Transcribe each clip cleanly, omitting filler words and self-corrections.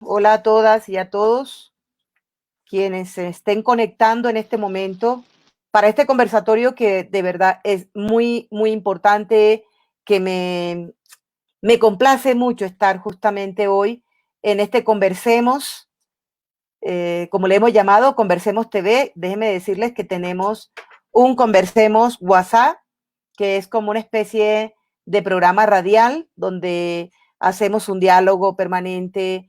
Hola a todas y a todos quienes se estén conectando en este momento para este conversatorio que de verdad es muy, muy importante, que me complace mucho estar justamente hoy en este Conversemos, como le hemos llamado, Conversemos TV. Déjenme decirles que tenemos un Conversemos WhatsApp, que es como una especie de programa radial donde hacemos un diálogo permanente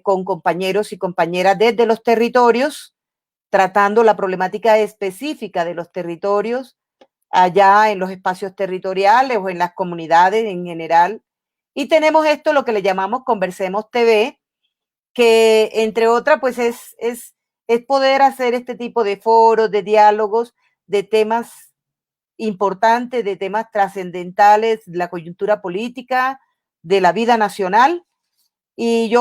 con compañeros y compañeras desde los territorios, tratando la problemática específica de los territorios, allá en los espacios territoriales o en las comunidades en general. Y tenemos esto, lo que le llamamos Conversemos TV, que entre otras, pues es poder hacer este tipo de foros, de diálogos, de temas importantes, de temas trascendentales, de la coyuntura política, de la vida nacional. Y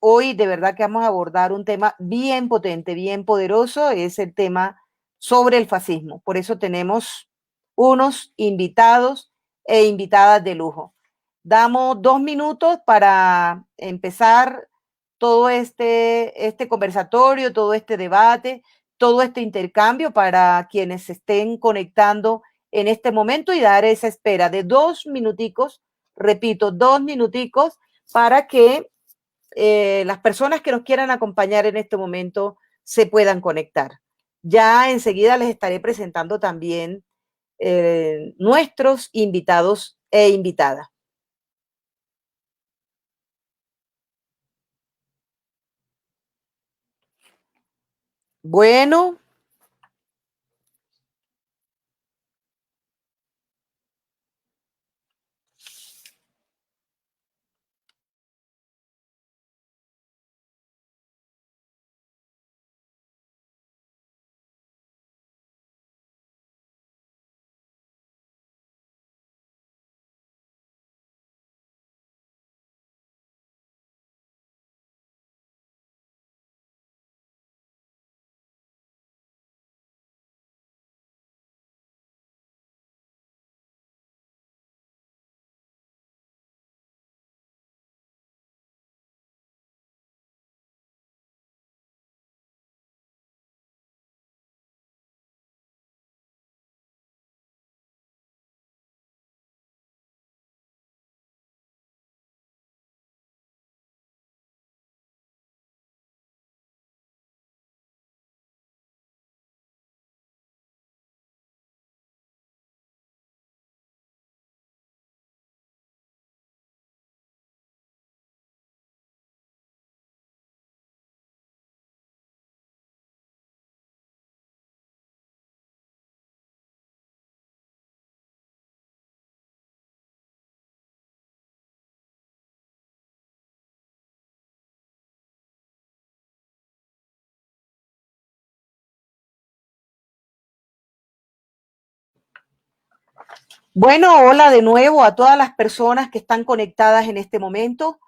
hoy de verdad que vamos a abordar un tema bien potente, bien poderoso, es el tema sobre el fascismo. Por eso tenemos unos invitados e invitadas de lujo. Damos 2 minutos para empezar todo este conversatorio, todo este debate, todo este intercambio para quienes se estén conectando en este momento y dar esa espera de 2 minuticos, repito, 2 minuticos para que las personas que nos quieran acompañar en este momento se puedan conectar. Ya enseguida les estaré presentando también nuestros invitados e invitadas. Bueno, bueno, hola de nuevo a todas las personas que están conectadas en este momento,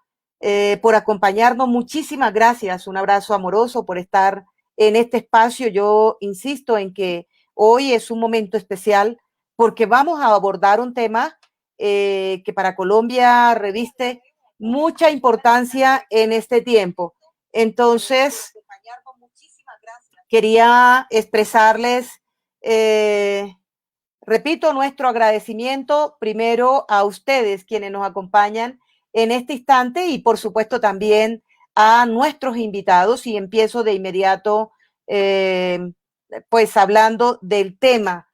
por acompañarnos. Muchísimas gracias. Un abrazo amoroso por estar en este espacio. Yo insisto en que hoy es un momento especial porque vamos a abordar un tema que para Colombia reviste mucha importancia en este tiempo. Entonces, quería expresarles eh, repito, nuestro agradecimiento primero a ustedes quienes nos acompañan en este instante y por supuesto también a nuestros invitados y empiezo de inmediato pues hablando del tema,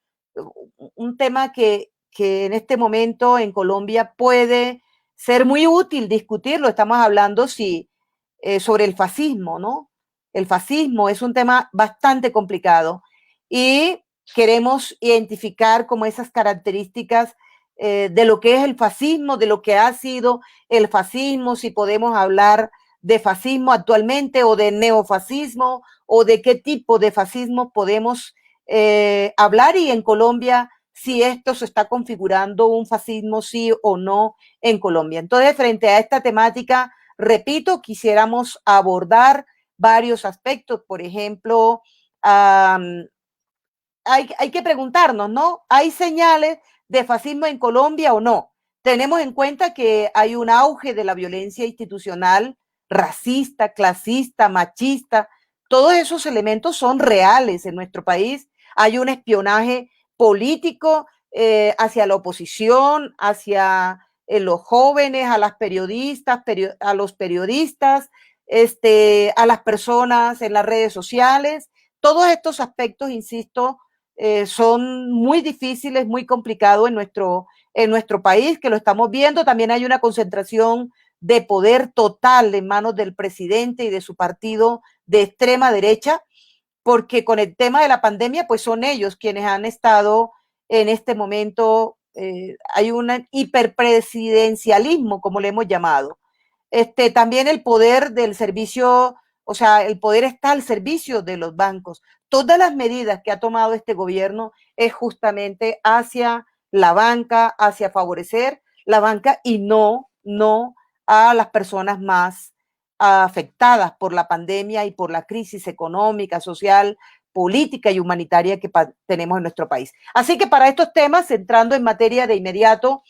un tema que en este momento en Colombia puede ser muy útil discutirlo. Estamos hablando sobre el fascismo, ¿no? El fascismo es un tema bastante complicado y queremos identificar como esas características de lo que es el fascismo, de lo que ha sido el fascismo, si podemos hablar de fascismo actualmente o de neofascismo o de qué tipo de fascismo podemos hablar y en Colombia si esto se está configurando un fascismo sí o no en Colombia. Entonces, frente a esta temática, repito, quisiéramos abordar varios aspectos, por ejemplo, hay que preguntarnos, ¿no? ¿Hay señales de fascismo en Colombia o no? Tenemos en cuenta que hay un auge de la violencia institucional racista, clasista, machista. Todos esos elementos son reales en nuestro país. Hay un espionaje político hacia la oposición, hacia los jóvenes, a las periodistas, a los periodistas, a las personas en las redes sociales. Todos estos aspectos, insisto, son muy difíciles, muy complicados en nuestro país, que lo estamos viendo. También hay una concentración de poder total en manos del presidente y de su partido de extrema derecha, porque con el tema de la pandemia, pues son ellos quienes han estado en este momento, hay un hiperpresidencialismo, como le hemos llamado. También el poder del servicio, o sea, el poder está al servicio de los bancos. Todas las medidas que ha tomado este gobierno es justamente hacia la banca, hacia favorecer la banca y no a las personas más afectadas por la pandemia y por la crisis económica, social, política y humanitaria que tenemos en nuestro país. Así que para estos temas, entrando en materia de inmediato,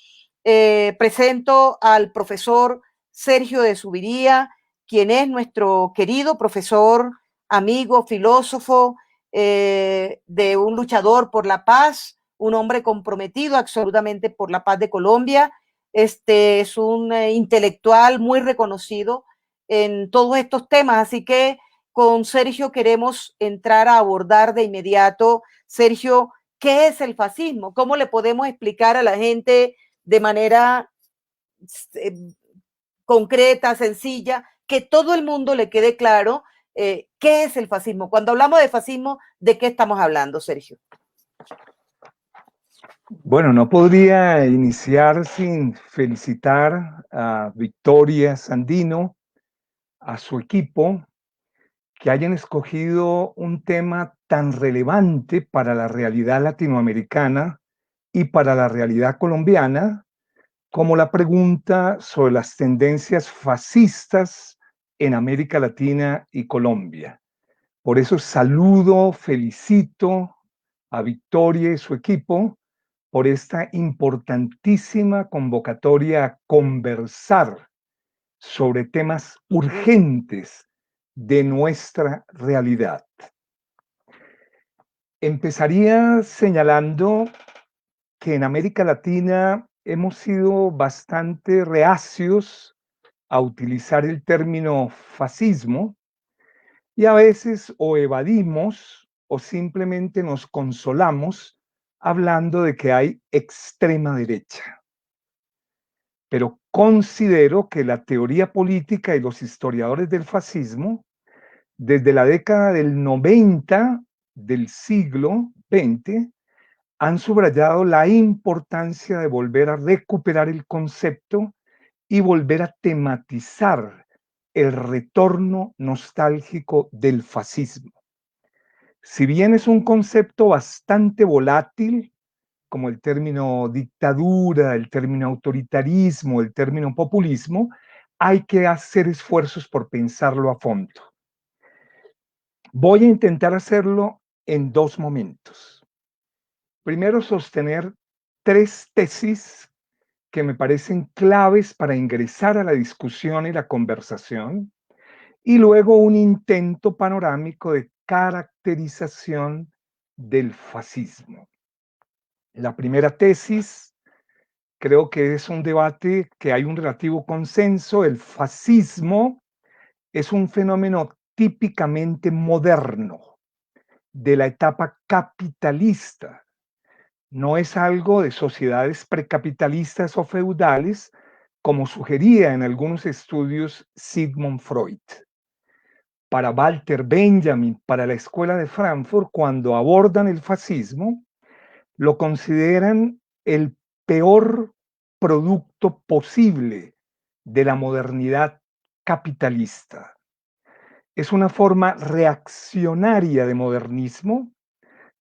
presento al profesor Sergio de Zuviría, quien es nuestro querido profesor, amigo, filósofo, de un luchador por la paz, un hombre comprometido absolutamente por la paz de Colombia. Es un intelectual muy reconocido en todos estos temas, así que con Sergio queremos entrar a abordar de inmediato. Sergio, ¿qué es el fascismo? ¿Cómo le podemos explicar a la gente de manera eh, concreta, sencilla, que todo el mundo le quede claro qué es el fascismo? Cuando hablamos de fascismo, ¿de qué estamos hablando, Sergio? Bueno, no podría iniciar sin felicitar a Victoria Sandino, a su equipo, que hayan escogido un tema tan relevante para la realidad latinoamericana y para la realidad colombiana, como la pregunta sobre las tendencias fascistas en América Latina y Colombia. Por eso saludo, felicito a Victoria y su equipo por esta importantísima convocatoria a conversar sobre temas urgentes de nuestra realidad. Empezaría señalando que en América Latina hemos sido bastante reacios a utilizar el término fascismo y a veces o evadimos o simplemente nos consolamos hablando de que hay extrema derecha. Pero considero que la teoría política y los historiadores del fascismo, desde la década del 90 del siglo XX, han subrayado la importancia de volver a recuperar el concepto y volver a tematizar el retorno nostálgico del fascismo. Si bien es un concepto bastante volátil, como el término dictadura, el término autoritarismo, el término populismo, hay que hacer esfuerzos por pensarlo a fondo. Voy a intentar hacerlo en dos momentos. Primero, sostener tres tesis que me parecen claves para ingresar a la discusión y la conversación, y luego un intento panorámico de caracterización del fascismo. La primera tesis, creo que es un debate que hay un relativo consenso. El fascismo es un fenómeno típicamente moderno de la etapa capitalista. No es algo de sociedades precapitalistas o feudales, como sugería en algunos estudios Sigmund Freud. Para Walter Benjamin, para la Escuela de Frankfurt, cuando abordan el fascismo, lo consideran el peor producto posible de la modernidad capitalista. Es una forma reaccionaria de modernismo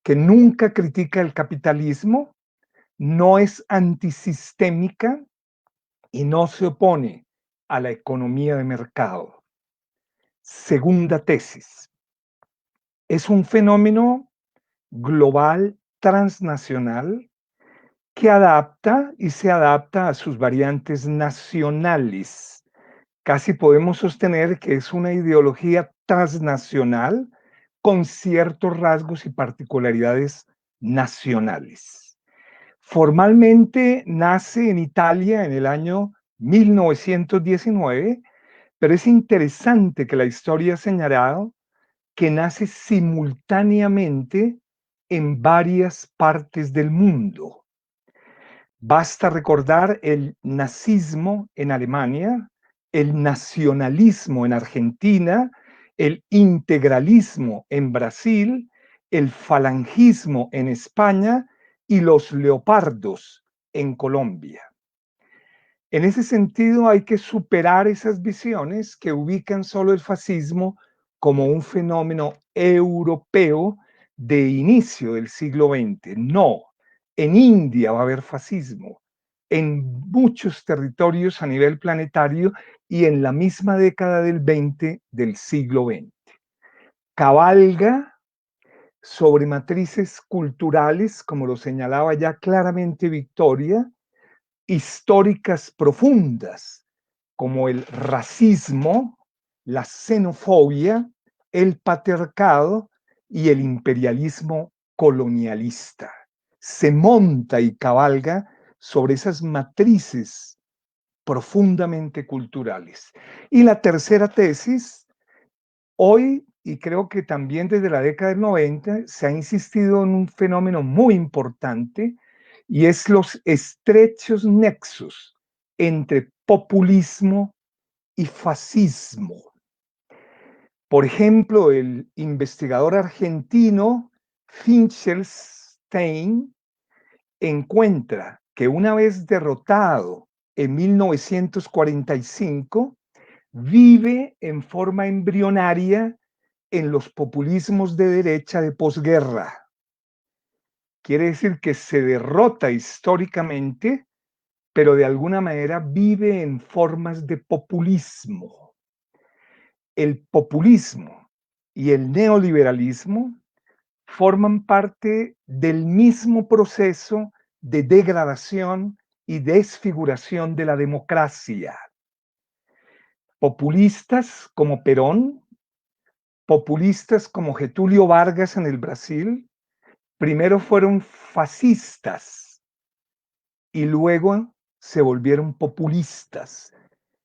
que nunca critica el capitalismo, no es antisistémica y no se opone a la economía de mercado. Segunda tesis. Es un fenómeno global, transnacional, que adapta y se adapta a sus variantes nacionales, Casi podemos sostener que es una ideología transnacional con ciertos rasgos y particularidades nacionales. Formalmente nace en Italia en el año 1919, pero es interesante que la historia ha señalado que nace simultáneamente en varias partes del mundo. Basta recordar el nazismo en Alemania, el nacionalismo en Argentina, el integralismo en Brasil, el falangismo en España y los leopardos en Colombia. En ese sentido, hay que superar esas visiones que ubican solo el fascismo como un fenómeno europeo de inicio del siglo XX. No, en India va a haber fascismo, en muchos territorios a nivel planetario y en la misma década del 20 del siglo XX. Cabalga sobre matrices culturales, como lo señalaba ya claramente Victoria, históricas profundas, como el racismo, la xenofobia, el patriarcado y el imperialismo colonialista. Se monta y cabalga sobre esas matrices profundamente culturales. Y la tercera tesis, hoy, y creo que también desde la década del 90, se ha insistido en un fenómeno muy importante, y es los estrechos nexos entre populismo y fascismo. Por ejemplo, el investigador argentino Finkelstein encuentra que una vez derrotado en 1945, vive en forma embrionaria en los populismos de derecha de posguerra. Quiere decir que se derrota históricamente, pero de alguna manera vive en formas de populismo. El populismo y el neoliberalismo forman parte del mismo proceso de degradación y desfiguración de la democracia. Populistas como Perón, populistas como Getúlio Vargas en el Brasil, primero fueron fascistas y luego se volvieron populistas.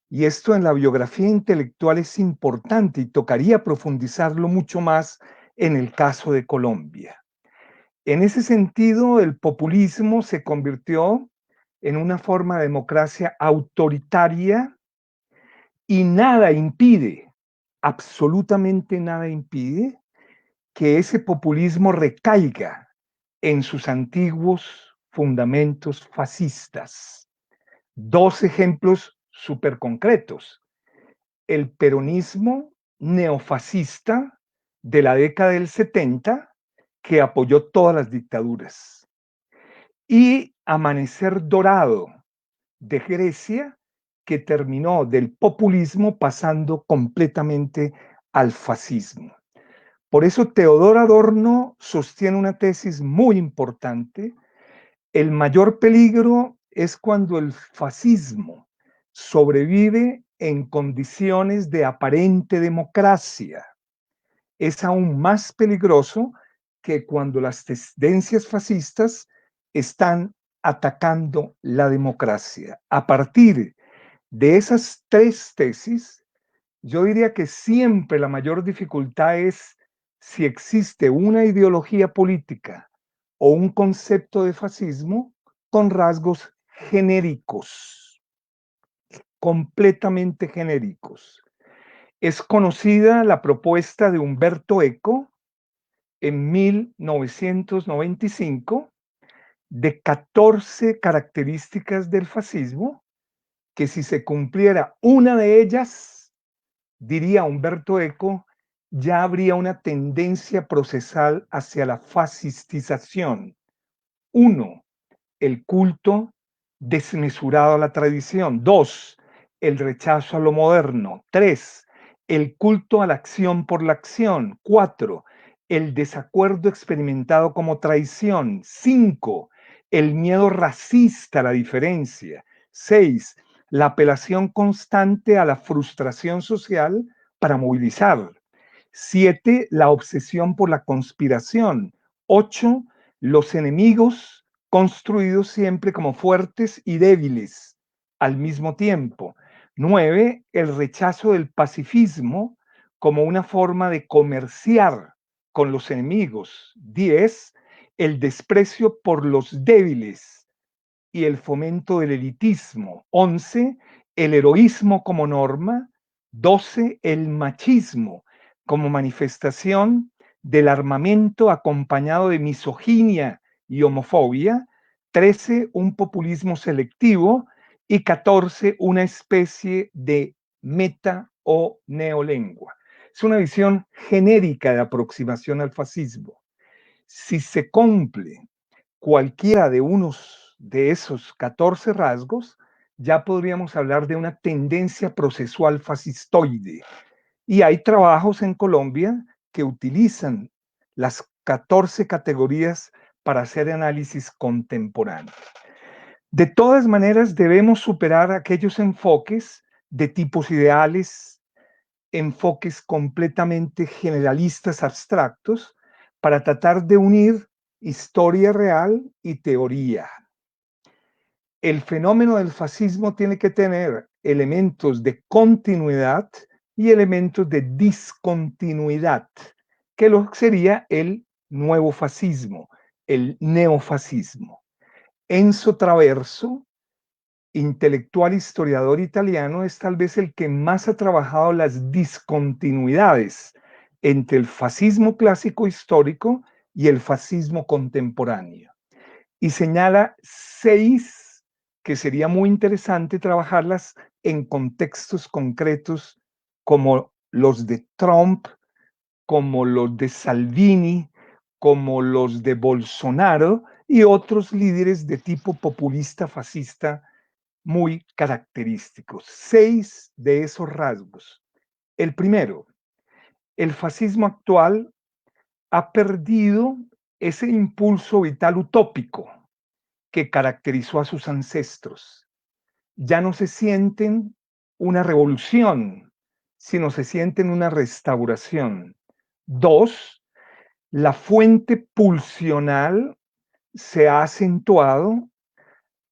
Y esto en la biografía intelectual es importante y tocaría profundizarlo mucho más en el caso de Colombia. En ese sentido, el populismo se convirtió en una forma de democracia autoritaria y nada impide, absolutamente nada impide, que ese populismo recaiga en sus antiguos fundamentos fascistas. Dos ejemplos súper concretos. El peronismo neofascista de la década del 70, que apoyó todas las dictaduras. Y Amanecer Dorado de Grecia, que terminó del populismo pasando completamente al fascismo. Por eso Teodor Adorno sostiene una tesis muy importante. El mayor peligro es cuando el fascismo sobrevive en condiciones de aparente democracia. Es aún más peligroso que cuando las tendencias fascistas están atacando la democracia. A partir de esas tres tesis, yo diría que siempre la mayor dificultad es si existe una ideología política o un concepto de fascismo con rasgos genéricos, completamente genéricos. Es conocida la propuesta de Umberto Eco en 1995 de 14 características del fascismo, que si se cumpliera una de ellas, diría Umberto Eco, ya habría una tendencia procesal hacia la fascistización. 1. El culto desmesurado a la tradición. 2. El rechazo a lo moderno. 3. El culto a la acción por la acción. 4. El desacuerdo experimentado como traición. 5. El miedo racista a la diferencia. 6. la apelación constante a la frustración social para movilizar. 7, la obsesión por la conspiración. 8, los enemigos construidos siempre como fuertes y débiles al mismo tiempo. 9, el rechazo del pacifismo como una forma de comerciar con los enemigos. 10, el desprecio por los débiles y el fomento del elitismo. 11, el heroísmo como norma. 12, el machismo como manifestación del armamento acompañado de misoginia y homofobia. 13, un populismo selectivo. Y 14, una especie de meta o neolengua. Es una visión genérica de aproximación al fascismo. Si se cumple cualquiera de unos de esos 14 rasgos, ya podríamos hablar de una tendencia procesual fascistoide. Y hay trabajos en Colombia que utilizan las 14 categorías para hacer análisis contemporáneo. De todas maneras, debemos superar aquellos enfoques de tipos ideales, enfoques completamente generalistas abstractos, para tratar de unir historia real y teoría. El fenómeno del fascismo tiene que tener elementos de continuidad y elementos de discontinuidad, que sería el nuevo fascismo, el neofascismo. Enzo Traverso, intelectual historiador italiano, es tal vez el que más ha trabajado las discontinuidades entre el fascismo clásico histórico y el fascismo contemporáneo. Y señala 6 que sería muy interesante trabajarlas en contextos concretos como los de Trump, como los de Salvini, como los de Bolsonaro y otros líderes de tipo populista fascista muy característicos. 6 de esos rasgos. El primero, el fascismo actual ha perdido ese impulso vital utópico que caracterizó a sus ancestros. Ya no se sienten una revolución, sino se sienten una restauración. 2, la fuente pulsional se ha acentuado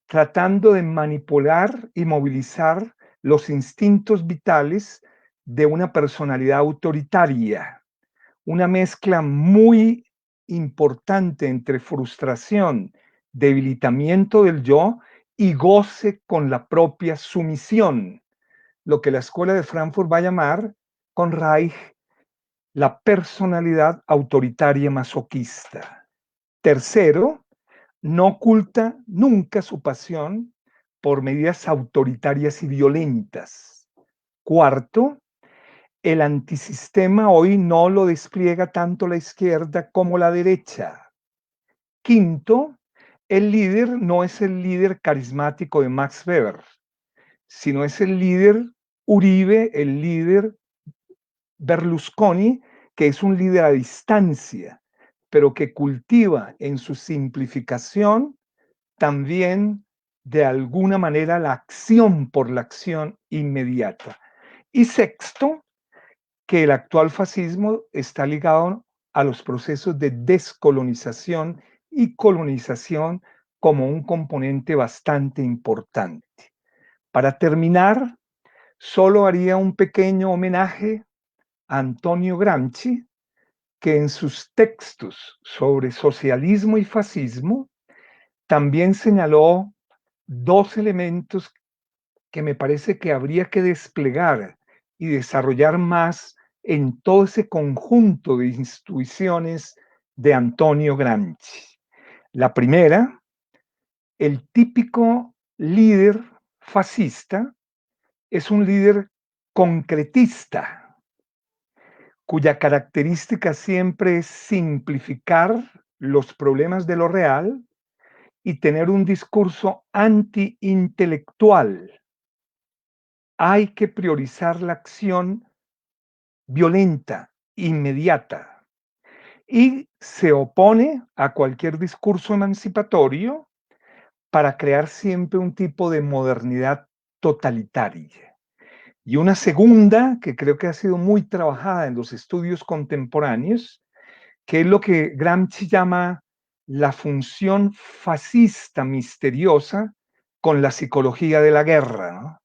tratando de manipular y movilizar los instintos vitales de una personalidad autoritaria, una mezcla muy importante entre frustración, debilitamiento del yo y goce con la propia sumisión, lo que la escuela de Frankfurt va a llamar con Reich la personalidad autoritaria masoquista. Tercero, no oculta nunca su pasión por medidas autoritarias y violentas. Cuarto, el antisistema hoy no lo despliega tanto la izquierda como la derecha. Quinto, el líder no es el líder carismático de Max Weber, sino es el líder Uribe, el líder Berlusconi, que es un líder a distancia, pero que cultiva en su simplificación también de alguna manera la acción por la acción inmediata. Y sexto, que el actual fascismo está ligado a los procesos de descolonización y colonización como un componente bastante importante. Para terminar, solo haría un pequeño homenaje a Antonio Gramsci, que en sus textos sobre socialismo y fascismo también señaló 2 elementos que me parece que habría que desplegar y desarrollar más en todo ese conjunto de instituciones de Antonio Gramsci. La primera, el típico líder fascista es un líder concretista, cuya característica siempre es simplificar los problemas de lo real y tener un discurso anti-intelectual. Hay que priorizar la acción violenta, inmediata, y se opone a cualquier discurso emancipatorio para crear siempre un tipo de modernidad totalitaria. Y una segunda, que creo que ha sido muy trabajada en los estudios contemporáneos, que es lo que Gramsci llama la función fascista misteriosa con la psicología de la guerra, ¿no?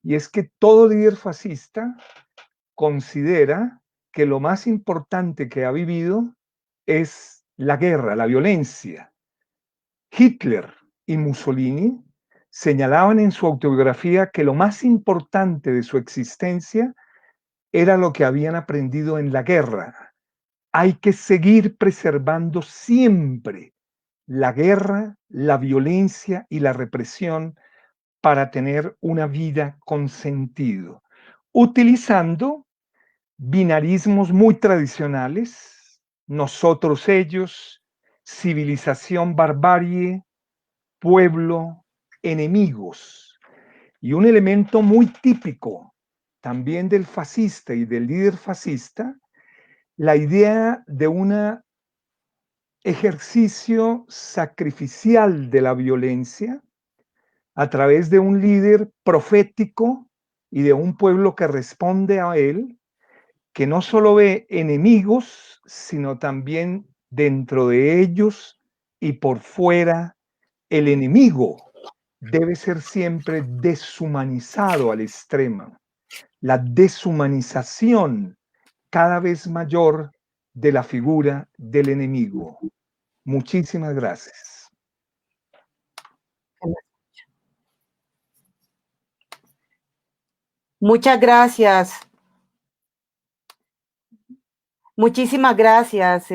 Y es que todo líder fascista considera que lo más importante que ha vivido es la guerra, la violencia. Hitler y Mussolini señalaban en su autobiografía que lo más importante de su existencia era lo que habían aprendido en la guerra. Hay que seguir preservando siempre la guerra, la violencia y la represión para tener una vida con sentido, utilizando binarismos muy tradicionales, nosotros ellos, civilización barbarie, pueblo, enemigos. Y un elemento muy típico también del fascista y del líder fascista, la idea de un ejercicio sacrificial de la violencia a través de un líder profético y de un pueblo que responde a él, que no solo ve enemigos, sino también dentro de ellos y por fuera. El enemigo debe ser siempre deshumanizado al extremo. La deshumanización cada vez mayor de la figura del enemigo. Muchísimas gracias. Muchas gracias. Muchísimas gracias,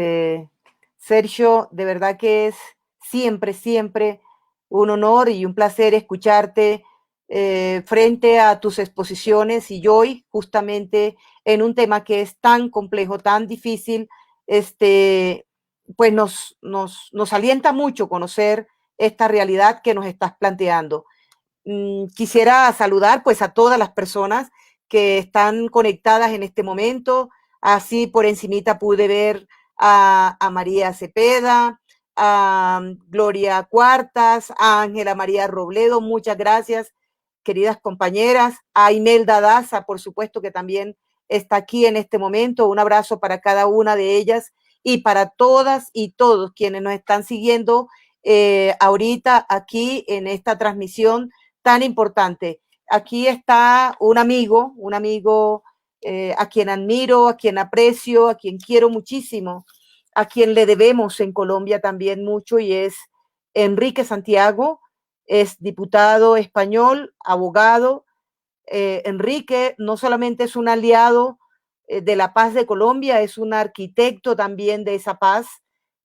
Sergio. De verdad que es siempre, siempre un honor y un placer escucharte frente a tus exposiciones y hoy justamente en un tema que es tan complejo, tan difícil, pues nos alienta mucho conocer esta realidad que nos estás planteando. Quisiera saludar pues a todas las personas que están conectadas en este momento. Así por encimita pude ver a María Cepeda, a Gloria Cuartas, a Ángela María Robledo, muchas gracias, queridas compañeras, a Imelda Daza, por supuesto, que también está aquí en este momento. Un abrazo para cada una de ellas y para todas y todos quienes nos están siguiendo ahorita aquí en esta transmisión tan importante. Aquí está un amigo a quien admiro, a quien aprecio, a quien quiero muchísimo, a quien le debemos en Colombia también mucho, y es Enrique Santiago. Es diputado español, abogado. Enrique no solamente es un aliado de la paz de Colombia, es un arquitecto también de esa paz.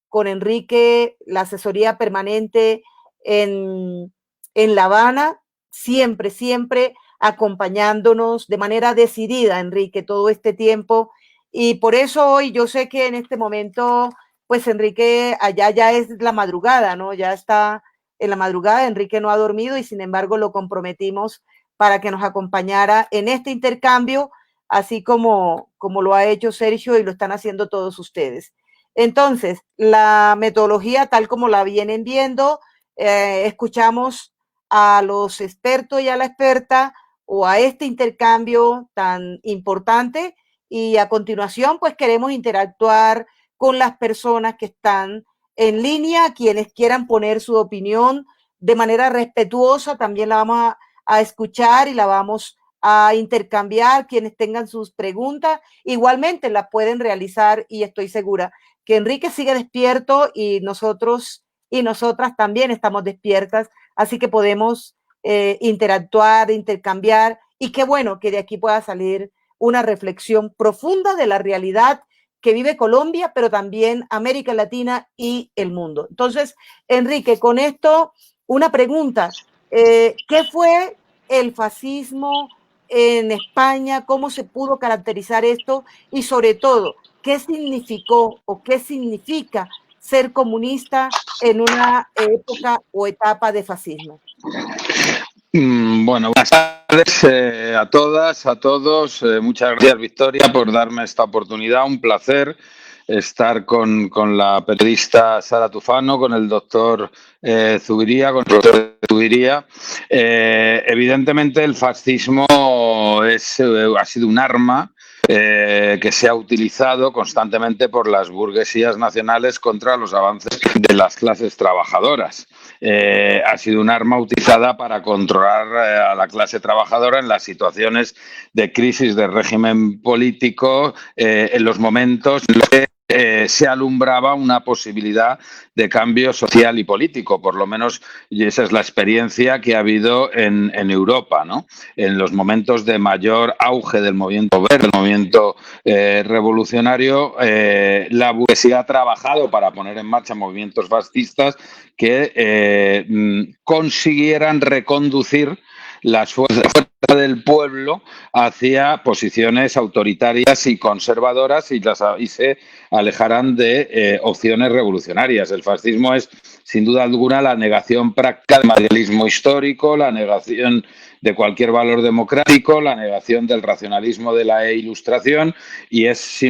Con Enrique, la asesoría permanente en La Habana, siempre, siempre acompañándonos de manera decidida, Enrique, todo este tiempo. Y por eso hoy yo sé que en este momento, pues Enrique, allá ya es la madrugada, ¿no? Ya está en la madrugada, Enrique no ha dormido y sin embargo lo comprometimos para que nos acompañara en este intercambio, así como lo ha hecho Sergio y lo están haciendo todos ustedes. Entonces, la metodología tal como la vienen viendo, escuchamos a los expertos y a la experta o a este intercambio tan importante y a continuación pues queremos interactuar con las personas que están en línea, quienes quieran poner su opinión de manera respetuosa, también la vamos a escuchar y la vamos a intercambiar, quienes tengan sus preguntas, igualmente las pueden realizar y estoy segura que Enrique sigue despierto y nosotros y nosotras también estamos despiertas, así que podemos interactuar, intercambiar y qué bueno que de aquí pueda salir una reflexión profunda de la realidad que vive Colombia, pero también América Latina y el mundo. Entonces, Enrique, con esto, una pregunta. ¿Qué fue el fascismo en España? ¿Cómo se pudo caracterizar esto? Y sobre todo, ¿qué significó o qué significa ser comunista en una época o etapa de fascismo? Bueno, buenas tardes a todas, a todos. Muchas gracias, Victoria, por darme esta oportunidad. Un placer estar con la periodista Sara Tufano, con el doctor Zuviría, con el profesor Zuviría. Evidentemente el fascismo ha sido un arma que se ha utilizado constantemente por las burguesías nacionales contra los avances de las clases trabajadoras. Ha sido un arma utilizada para controlar a la clase trabajadora en las situaciones de crisis del régimen político, en los momentos en los que se alumbraba una posibilidad de cambio social y político, por lo menos, y esa es la experiencia que ha habido en Europa, ¿no? En los momentos de mayor auge del movimiento verde, del movimiento revolucionario, la burguesía ha trabajado para poner en marcha movimientos fascistas que consiguieran reconducir las fuerzas del pueblo hacia posiciones autoritarias y conservadoras y se alejarán de opciones revolucionarias. El fascismo es, sin duda alguna, la negación práctica del materialismo histórico, la negación de cualquier valor democrático, la negación del racionalismo de la Ilustración, y es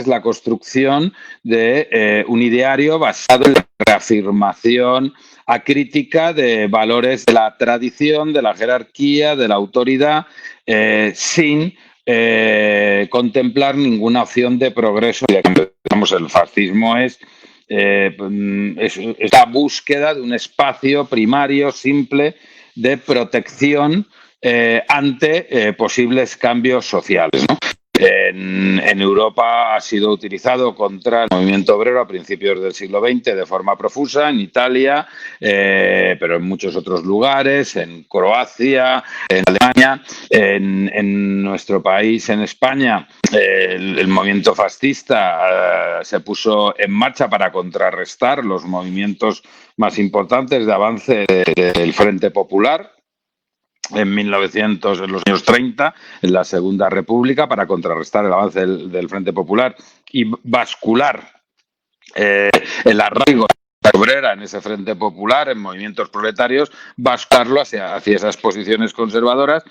la construcción de un ideario basado en la reafirmación acrítica de valores de la tradición, de la jerarquía, de la autoridad, sin contemplar ninguna opción de progreso. El fascismo es la búsqueda de un espacio primario, simple, de protección ante posibles cambios sociales, ¿no? En Europa ha sido utilizado contra el movimiento obrero a principios del siglo XX de forma profusa, en Italia, pero en muchos otros lugares, en Croacia, en Alemania, en nuestro país, en España. El movimiento fascista se puso en marcha para contrarrestar los movimientos más importantes de avance del Frente Popular en los años 30, en la Segunda República, para contrarrestar el avance del Frente Popular y bascular el arraigo obrera en ese Frente Popular, en movimientos proletarios, bascularlo hacia esas posiciones conservadoras.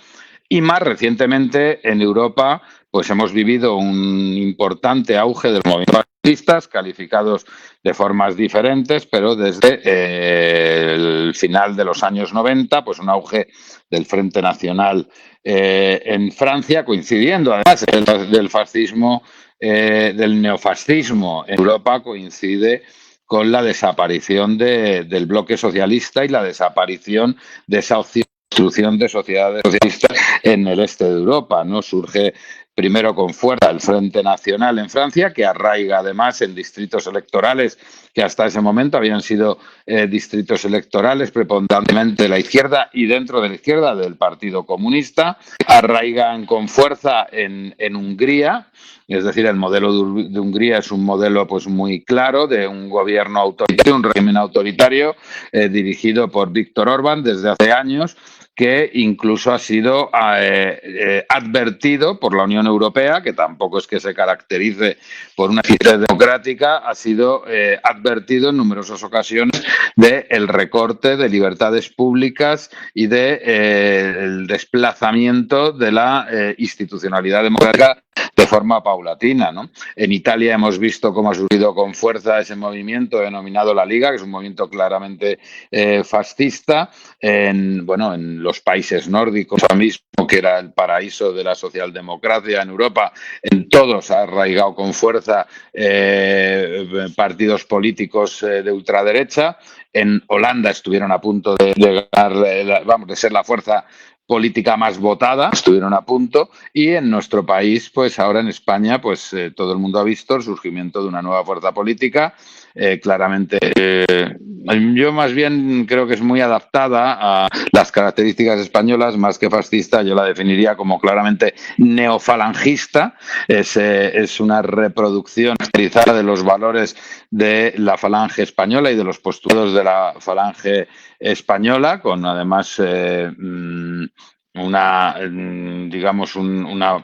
Y más recientemente en Europa pues hemos vivido un importante auge de los movimientos fascistas, calificados de formas diferentes, pero desde el final de los años 90, pues un auge del Frente Nacional en Francia, coincidiendo además del fascismo, del neofascismo en Europa, coincide con la desaparición del bloque socialista y la desaparición de esa opción de construcción de sociedades socialistas en el este de Europa, ¿no? Surge primero con fuerza el Frente Nacional en Francia, que arraiga además en distritos electorales que hasta ese momento habían sido distritos electorales preponderantemente de la izquierda y dentro de la izquierda del Partido Comunista. Arraigan con fuerza en Hungría, es decir, el modelo de Hungría es un modelo pues muy claro de un gobierno autoritario, un régimen autoritario dirigido por Viktor Orbán desde hace años, que incluso ha sido advertido por la Unión Europea, que tampoco es que se caracterice por una actitud democrática, ha sido advertido en numerosas ocasiones del recorte de libertades públicas y el desplazamiento de la institucionalidad democrática de forma paulatina, ¿no? En Italia hemos visto cómo ha surgido con fuerza ese movimiento denominado la Liga, que es un movimiento claramente fascista. En los países nórdicos, ahora mismo, que era el paraíso de la socialdemocracia en Europa, en todos ha arraigado con fuerza partidos políticos de ultraderecha. En Holanda estuvieron a punto de ser la fuerza política más votada, estuvieron a punto, y en nuestro país, pues ahora en España, pues todo el mundo ha visto el surgimiento de una nueva fuerza política, claramente. Yo más bien creo que es muy adaptada a las características españolas, más que fascista. Yo la definiría como claramente neofalangista. Es una reproducción estilizada de los valores de la falange española y de los postulados de la falange española, con además una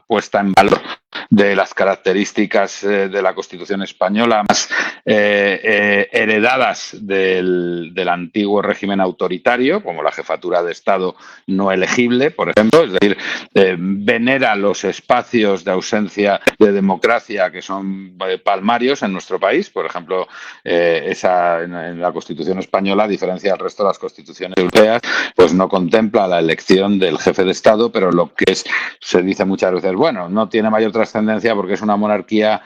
puesta en valor de las características de la Constitución española más heredadas del antiguo régimen autoritario, como la jefatura de Estado no elegible, por ejemplo, es decir, venera los espacios de ausencia de democracia que son palmarios en nuestro país. Por ejemplo, en la Constitución española, a diferencia del resto de las constituciones europeas, pues no contempla la elección del jefe de Estado, pero lo que se dice muchas veces, bueno, no tiene mayor trascendencia porque es una monarquía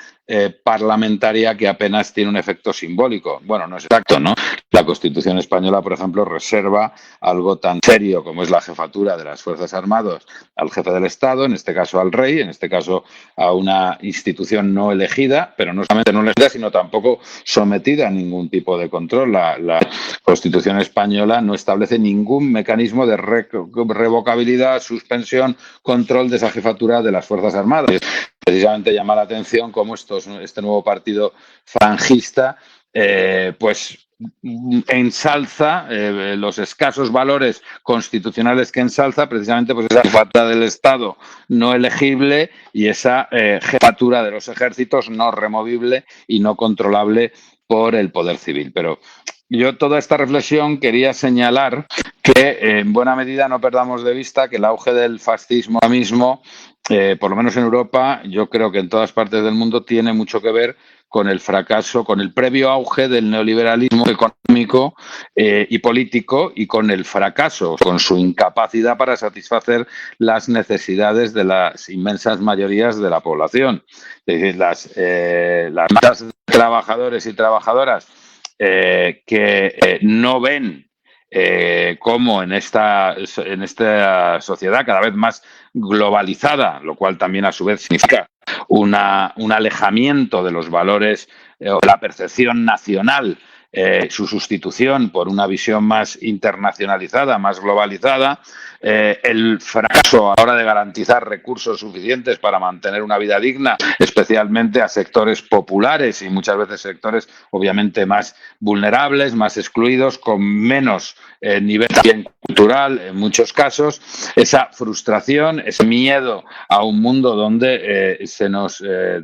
parlamentaria que apenas tiene un efecto simbólico. Bueno, no es exacto, ¿no? La Constitución española, por ejemplo, reserva algo tan serio como es la jefatura de las Fuerzas Armadas al jefe del Estado, en este caso al rey, en este caso a una institución no elegida, pero no solamente no elegida, sino tampoco sometida a ningún tipo de control. La Constitución española no establece ningún mecanismo de revocabilidad, suspensión, control de esa jefatura de las Fuerzas Armadas. Precisamente llama la atención cómo este nuevo partido falangista pues ensalza los escasos valores constitucionales que ensalza, precisamente pues esa jefatura del Estado no elegible y esa jefatura de los ejércitos no removible y no controlable por el poder civil. Pero yo toda esta reflexión quería señalar que en buena medida no perdamos de vista que el auge del fascismo ahora mismo, por lo menos en Europa, yo creo que en todas partes del mundo, tiene mucho que ver con el fracaso, con el previo auge del neoliberalismo económico y político y con el fracaso, con su incapacidad para satisfacer las necesidades de las inmensas mayorías de la población. Es decir, las masas de trabajadores y trabajadoras que no ven cómo en esta sociedad cada vez más globalizada, lo cual también a su vez significa un alejamiento de los valores o la percepción nacional, su sustitución por una visión más internacionalizada, más globalizada, el fracaso a la hora de garantizar recursos suficientes para mantener una vida digna, especialmente a sectores populares y muchas veces sectores obviamente más vulnerables, más excluidos, con menos nivel también cultural en muchos casos, esa frustración, ese miedo a un mundo donde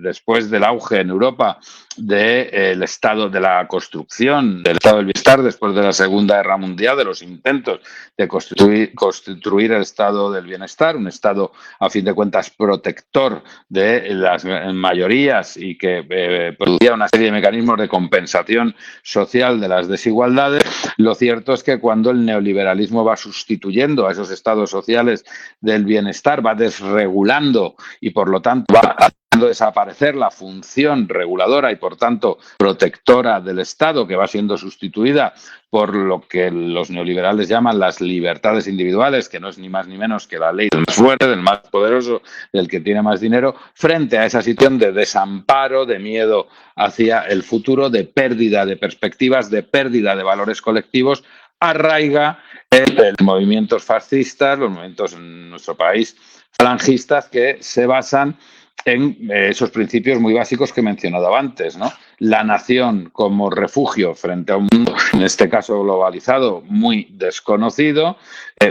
después del auge en Europa del estado de la construcción, del estado del bienestar después de la Segunda Guerra Mundial, de los intentos de construir el estado del bienestar, un estado a fin de cuentas protector de las mayorías y que producía una serie de mecanismos de compensación social de las desigualdades. Lo cierto es que cuando el neoliberalismo va sustituyendo a esos estados sociales del bienestar, va desregulando y por lo tanto va haciendo desaparecer la función reguladora y por tanto protectora del Estado, que va siendo sustituida por lo que los neoliberales llaman las libertades individuales, que no es ni más ni menos que la ley del más fuerte, del más poderoso, del que tiene más dinero, frente a esa situación de desamparo, de miedo hacia el futuro, de pérdida de perspectivas, de pérdida de valores colectivos, arraiga en movimientos fascistas, los movimientos en nuestro país falangistas, que se basan en esos principios muy básicos que he mencionado antes, ¿no? La nación como refugio frente a un mundo, en este caso globalizado, muy desconocido,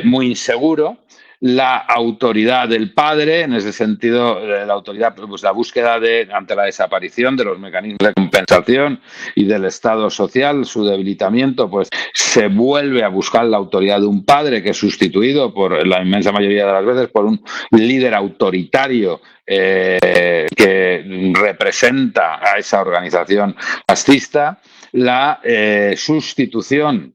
muy inseguro. La autoridad del padre, en ese sentido, la autoridad, pues la búsqueda ante la desaparición de los mecanismos de compensación y del Estado social, su debilitamiento, pues se vuelve a buscar la autoridad de un padre que es sustituido por la inmensa mayoría de las veces por un líder autoritario que representa a esa organización fascista. La sustitución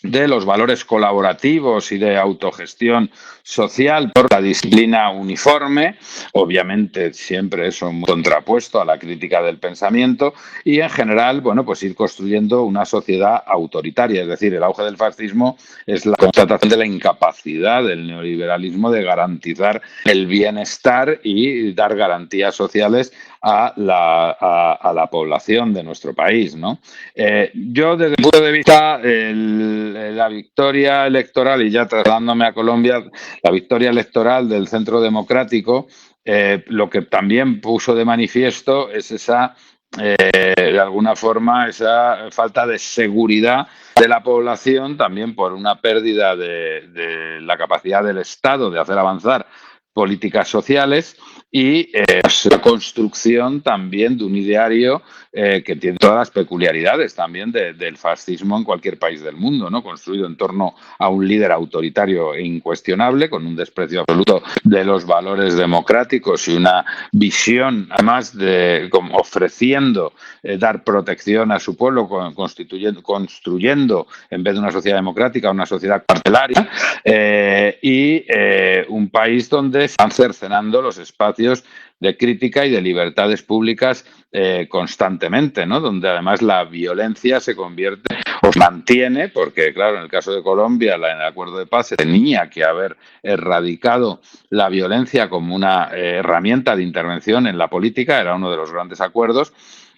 de los valores colaborativos y de autogestión social por la disciplina uniforme, obviamente siempre eso muy contrapuesto a la crítica del pensamiento y en general, bueno, pues ir construyendo una sociedad autoritaria, es decir, el auge del fascismo es la constatación de la incapacidad del neoliberalismo de garantizar el bienestar y dar garantías sociales a la población de nuestro país, ¿no? Yo, desde el punto de vista la victoria electoral, y ya trasladándome a Colombia, la victoria electoral del Centro Democrático, lo que también puso de manifiesto es de alguna forma, esa falta de seguridad de la población, también por una pérdida de la capacidad del Estado de hacer avanzar políticas sociales y la construcción también de un ideario que tiene todas las peculiaridades también del fascismo en cualquier país del mundo, ¿no? Construido en torno a un líder autoritario e incuestionable, con un desprecio absoluto de los valores democráticos y una visión, además de como ofreciendo dar protección a su pueblo, construyendo, en vez de una sociedad democrática, una sociedad carcelaria, y un país donde se están cercenando los espacios de crítica y de libertades públicas constantemente, ¿no? Donde además la violencia se convierte o se mantiene, porque claro, en el caso de Colombia, en el acuerdo de paz se tenía que haber erradicado la violencia como una herramienta de intervención en la política, era uno de los grandes acuerdos,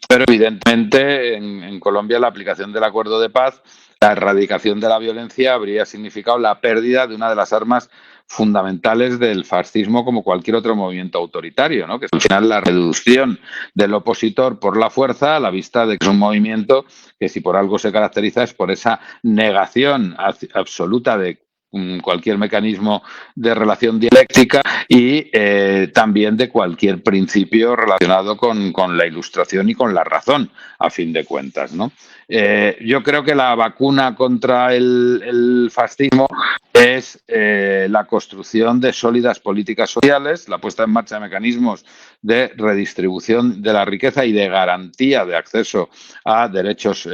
pero evidentemente en Colombia la aplicación del acuerdo de paz, la erradicación de la violencia habría significado la pérdida de una de las armas fundamentales del fascismo, como cualquier otro movimiento autoritario, ¿no? Que es al final la reducción del opositor por la fuerza, a la vista de que es un movimiento que si por algo se caracteriza es por esa negación absoluta de cualquier mecanismo de relación dialéctica y también de cualquier principio relacionado con la ilustración y con la razón, a fin de cuentas, ¿no? Yo creo que la vacuna contra el fascismo es la construcción de sólidas políticas sociales, la puesta en marcha de mecanismos de redistribución de la riqueza y de garantía de acceso a derechos,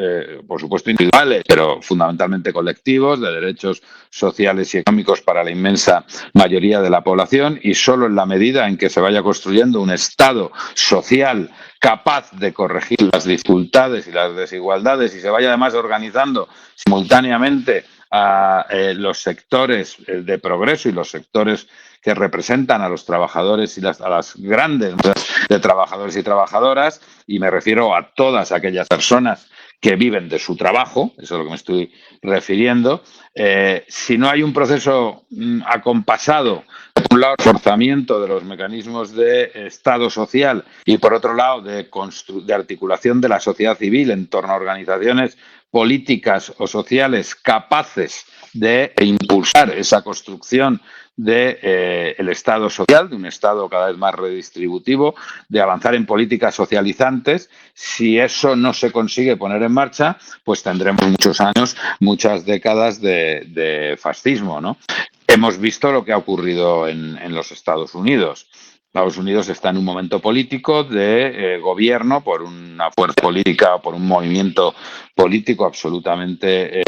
por supuesto, individuales, pero fundamentalmente colectivos, de derechos sociales y económicos para la inmensa mayoría de la población, y solo en la medida en que se vaya construyendo un Estado social capaz de corregir las dificultades y las desigualdades y se vaya además organizando simultáneamente a los sectores de progreso y los sectores que representan a los trabajadores y a las grandes masas de trabajadores y trabajadoras, y me refiero a todas aquellas personas que viven de su trabajo, eso es a lo que me estoy refiriendo. Si no hay un proceso acompasado, por un lado, reforzamiento de los mecanismos de Estado social y, por otro lado, de articulación de la sociedad civil en torno a organizaciones políticas o sociales capaces de impulsar esa construcción del Estado social, de un Estado cada vez más redistributivo, de avanzar en políticas socializantes. Si eso no se consigue poner en marcha, pues tendremos muchos años, muchas décadas de fascismo, ¿no? Hemos visto lo que ha ocurrido en los Estados Unidos. Estados Unidos está en un momento político de gobierno por una fuerza política, por un movimiento político absolutamente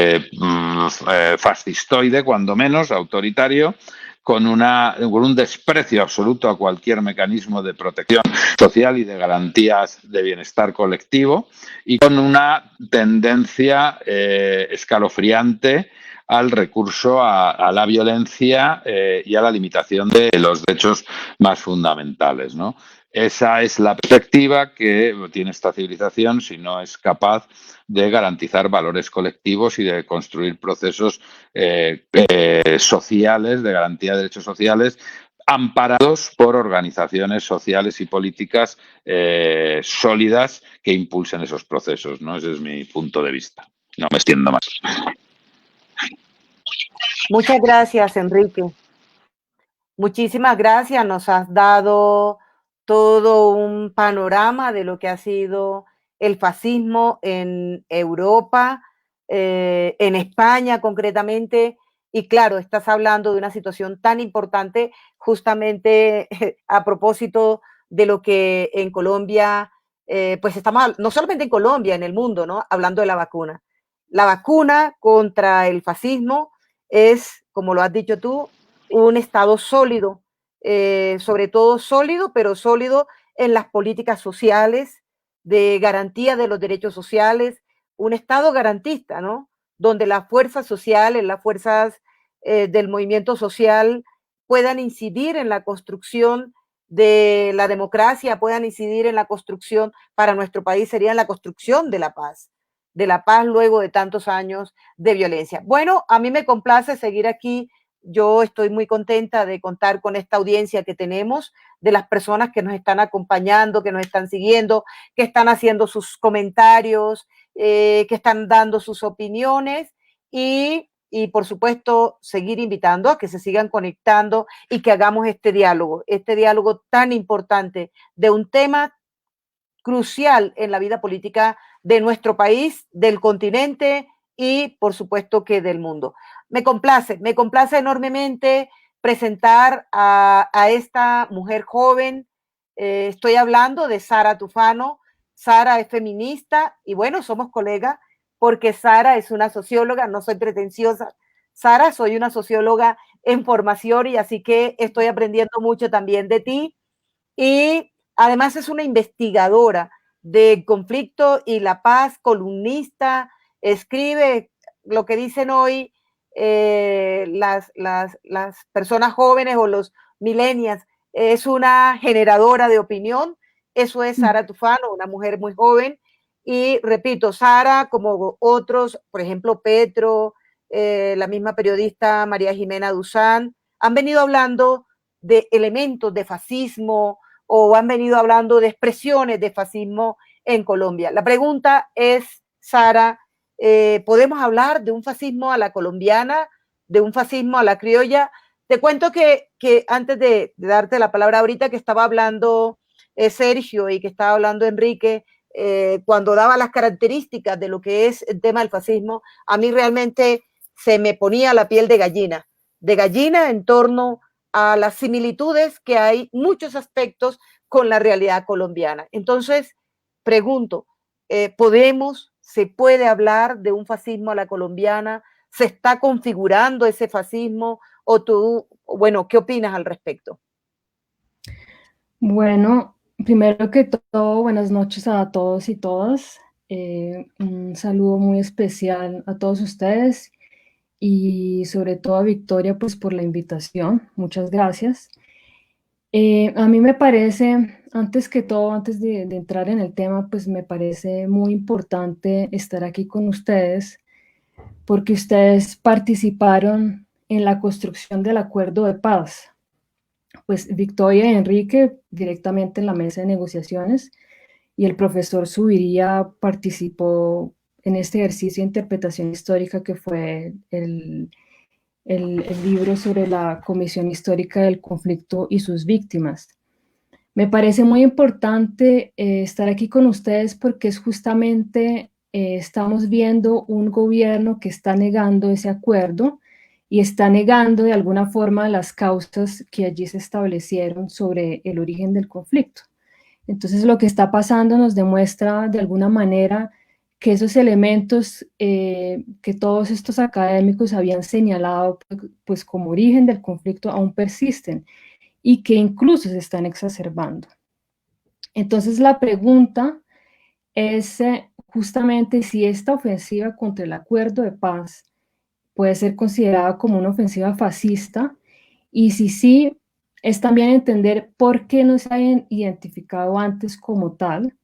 fascistoide, cuando menos, autoritario, con un desprecio absoluto a cualquier mecanismo de protección social y de garantías de bienestar colectivo, y con una tendencia escalofriante al recurso a la violencia y a la limitación de los derechos más fundamentales, ¿no? Esa es la perspectiva que tiene esta civilización si no es capaz de garantizar valores colectivos y de construir procesos sociales, de garantía de derechos sociales, amparados por organizaciones sociales y políticas sólidas que impulsen esos procesos, ¿no? Ese es mi punto de vista. No me extiendo más. Muchas gracias, Enrique. Muchísimas gracias. Nos has dado todo un panorama de lo que ha sido el fascismo en Europa, en España concretamente. Y claro, estás hablando de una situación tan importante justamente a propósito de lo que en Colombia, pues estamos, no solamente en Colombia, en el mundo, ¿no? Hablando de la vacuna. La vacuna contra el fascismo es, como lo has dicho tú, un Estado sólido, sobre todo sólido, pero sólido en las políticas sociales, de garantía de los derechos sociales, un Estado garantista, ¿no? Donde las fuerzas sociales, las fuerzas del movimiento social puedan incidir en la construcción de la democracia, puedan incidir en la construcción, para nuestro país sería en la construcción de la paz luego de tantos años de violencia. Bueno, a mí me complace seguir aquí. Yo estoy muy contenta de contar con esta audiencia que tenemos, de las personas que nos están acompañando, que nos están siguiendo, que están haciendo sus comentarios, que están dando sus opiniones y y por supuesto seguir invitando a que se sigan conectando y que hagamos este diálogo tan importante de un tema crucial en la vida política de nuestro país, del continente y por supuesto que del mundo. Me complace enormemente presentar a esta mujer joven. Estoy hablando de Sara Tufano. Sara es feminista y bueno, somos colegas porque Sara es una socióloga, no soy pretenciosa. Sara, soy una socióloga en formación y así que estoy aprendiendo mucho también de ti. Y además es una investigadora de conflicto y la paz, columnista, escribe lo que dicen hoy las personas jóvenes o los millennials, es una generadora de opinión. Eso es Sara Tufano, una mujer muy joven. Y repito, Sara, como otros, por ejemplo, Petro, la misma periodista María Jimena Duzán, han venido hablando de elementos de fascismo, o han venido hablando de expresiones de fascismo en Colombia. La pregunta es, Sara, ¿podemos hablar de un fascismo a la colombiana, de un fascismo a la criolla? Te cuento que antes de darte la palabra ahorita, que estaba hablando Sergio y que estaba hablando Enrique, cuando daba las características de lo que es el tema del fascismo, a mí realmente se me ponía la piel de gallina en torno a las similitudes que hay muchos aspectos con la realidad colombiana. Entonces, pregunto, ¿se puede hablar de un fascismo a la colombiana? ¿Se está configurando ese fascismo? O tú, bueno, ¿qué opinas al respecto? Bueno, primero que todo, buenas noches a todos y todas. Un saludo muy especial a todos ustedes y sobre todo a Victoria, pues por la invitación. Muchas gracias. A mí me parece, antes que todo, antes de entrar en el tema, pues me parece muy importante estar aquí con ustedes porque ustedes participaron en la construcción del acuerdo de paz. Pues Victoria y Enrique directamente en la mesa de negociaciones y el profesor Zuviría participó en este ejercicio de interpretación histórica que fue el libro sobre la Comisión Histórica del Conflicto y sus víctimas. Me parece muy importante estar aquí con ustedes porque es justamente, estamos viendo un gobierno que está negando ese acuerdo y está negando de alguna forma las causas que allí se establecieron sobre el origen del conflicto. Entonces lo que está pasando nos demuestra de alguna manera que esos elementos que todos estos académicos habían señalado pues como origen del conflicto aún persisten y que incluso se están exacerbando. Entonces la pregunta es justamente si esta ofensiva contra el acuerdo de paz puede ser considerada como una ofensiva fascista y si sí, es también entender por qué no se ha identificado antes como tal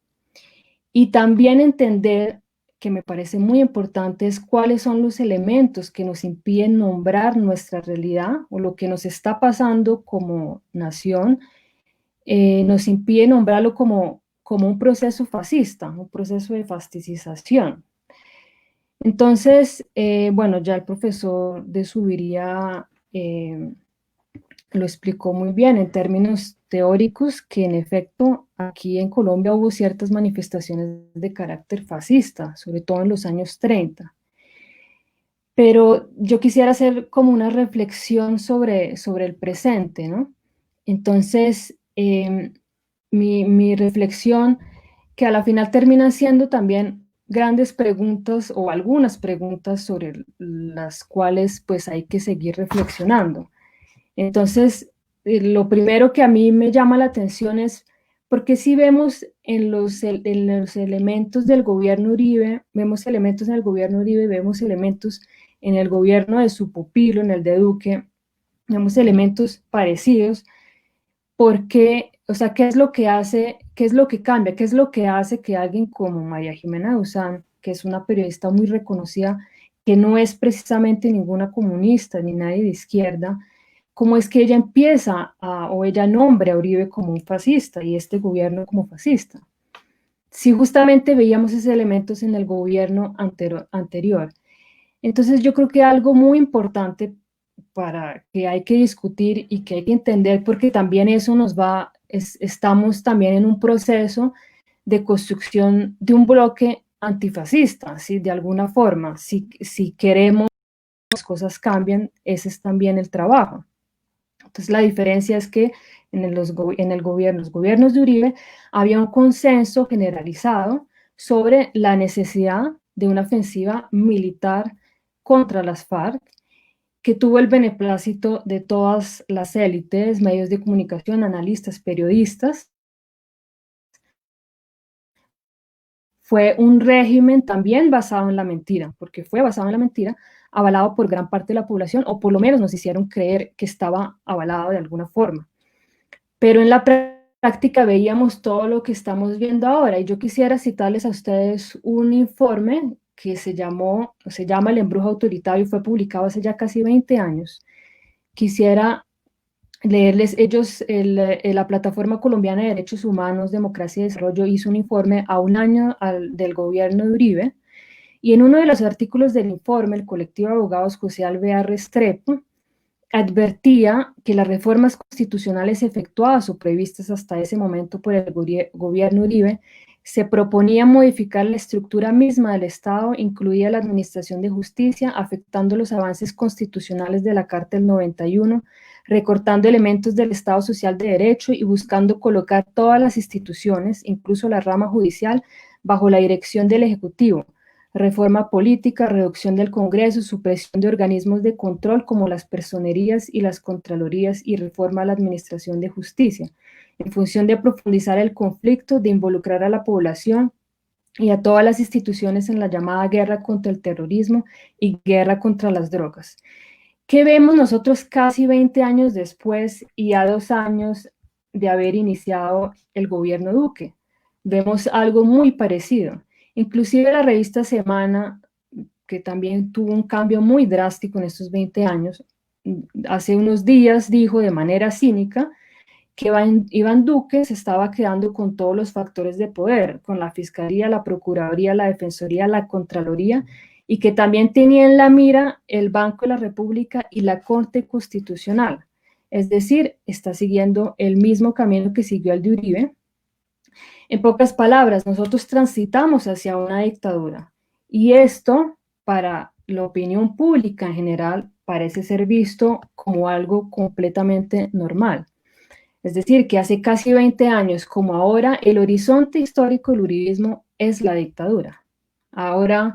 y también entender, que me parece muy importante, es cuáles son los elementos que nos impiden nombrar nuestra realidad o lo que nos está pasando como nación, nos impide nombrarlo como un proceso fascista, un proceso de fasticización. Entonces, bueno, ya el profesor de Zuviría lo explicó muy bien en términos teóricos que en efecto aquí en Colombia hubo ciertas manifestaciones de carácter fascista, sobre todo en los años 30. Pero yo quisiera hacer como una reflexión sobre el presente, ¿no? Entonces, mi reflexión, que a la final termina siendo también grandes preguntas o algunas preguntas sobre las cuales pues hay que seguir reflexionando. Entonces, lo primero que a mí me llama la atención es porque si vemos en los elementos del gobierno Uribe, vemos elementos en el gobierno Uribe, vemos elementos en el gobierno de su pupilo, en el de Duque, vemos elementos parecidos, porque, o sea, ¿qué es lo que hace, qué es lo que cambia, qué es lo que hace que alguien como María Jimena Duzán, que es una periodista muy reconocida, que no es precisamente ninguna comunista ni nadie de izquierda, cómo es que ella empieza o ella nombra a Uribe como un fascista y este gobierno como fascista? Si justamente veíamos esos elementos en el gobierno anterior. Entonces yo creo que algo muy importante para que hay que discutir y que hay que entender, porque también eso nos va, estamos también en un proceso de construcción de un bloque antifascista, ¿sí? De alguna forma, si queremos que las cosas cambien, ese es también el trabajo. Entonces la diferencia es que en los gobiernos de Uribe había un consenso generalizado sobre la necesidad de una ofensiva militar contra las FARC, que tuvo el beneplácito de todas las élites, medios de comunicación, analistas, periodistas. Fue un régimen también basado en la mentira, porque fue basado en la mentira, avalado por gran parte de la población, o por lo menos nos hicieron creer que estaba avalado de alguna forma. Pero en la práctica veíamos todo lo que estamos viendo ahora, y yo quisiera citarles a ustedes un informe que se llama El embrujo autoritario, y fue publicado hace ya casi 20 años. Quisiera leerles, la Plataforma Colombiana de Derechos Humanos, Democracia y Desarrollo hizo un informe a un año del gobierno de Uribe, y en uno de los artículos del informe, el colectivo de abogados José Alvear Restrepo advertía que las reformas constitucionales efectuadas o previstas hasta ese momento por el gobierno Uribe se proponían modificar la estructura misma del Estado, incluida la administración de justicia, afectando los avances constitucionales de la Carta del 91, recortando elementos del Estado social de derecho y buscando colocar todas las instituciones, incluso la rama judicial, bajo la dirección del Ejecutivo. Reforma política, reducción del Congreso, supresión de organismos de control como las personerías y las contralorías y reforma a la administración de justicia, en función de profundizar el conflicto, de involucrar a la población y a todas las instituciones en la llamada guerra contra el terrorismo y guerra contra las drogas. ¿Qué vemos nosotros casi 20 años después y a 2 años de haber iniciado el gobierno Duque? Vemos algo muy parecido. Inclusive la revista Semana, que también tuvo un cambio muy drástico en estos 20 años, hace unos días dijo de manera cínica que Iván Duque se estaba quedando con todos los factores de poder, con la Fiscalía, la Procuraduría, la Defensoría, la Contraloría, y que también tenía en la mira el Banco de la República y la Corte Constitucional. Es decir, está siguiendo el mismo camino que siguió el de Uribe. En pocas palabras, nosotros transitamos hacia una dictadura, y esto, para la opinión pública en general, parece ser visto como algo completamente normal. Es decir, que hace casi 20 años, como ahora, el horizonte histórico del uribismo es la dictadura. Ahora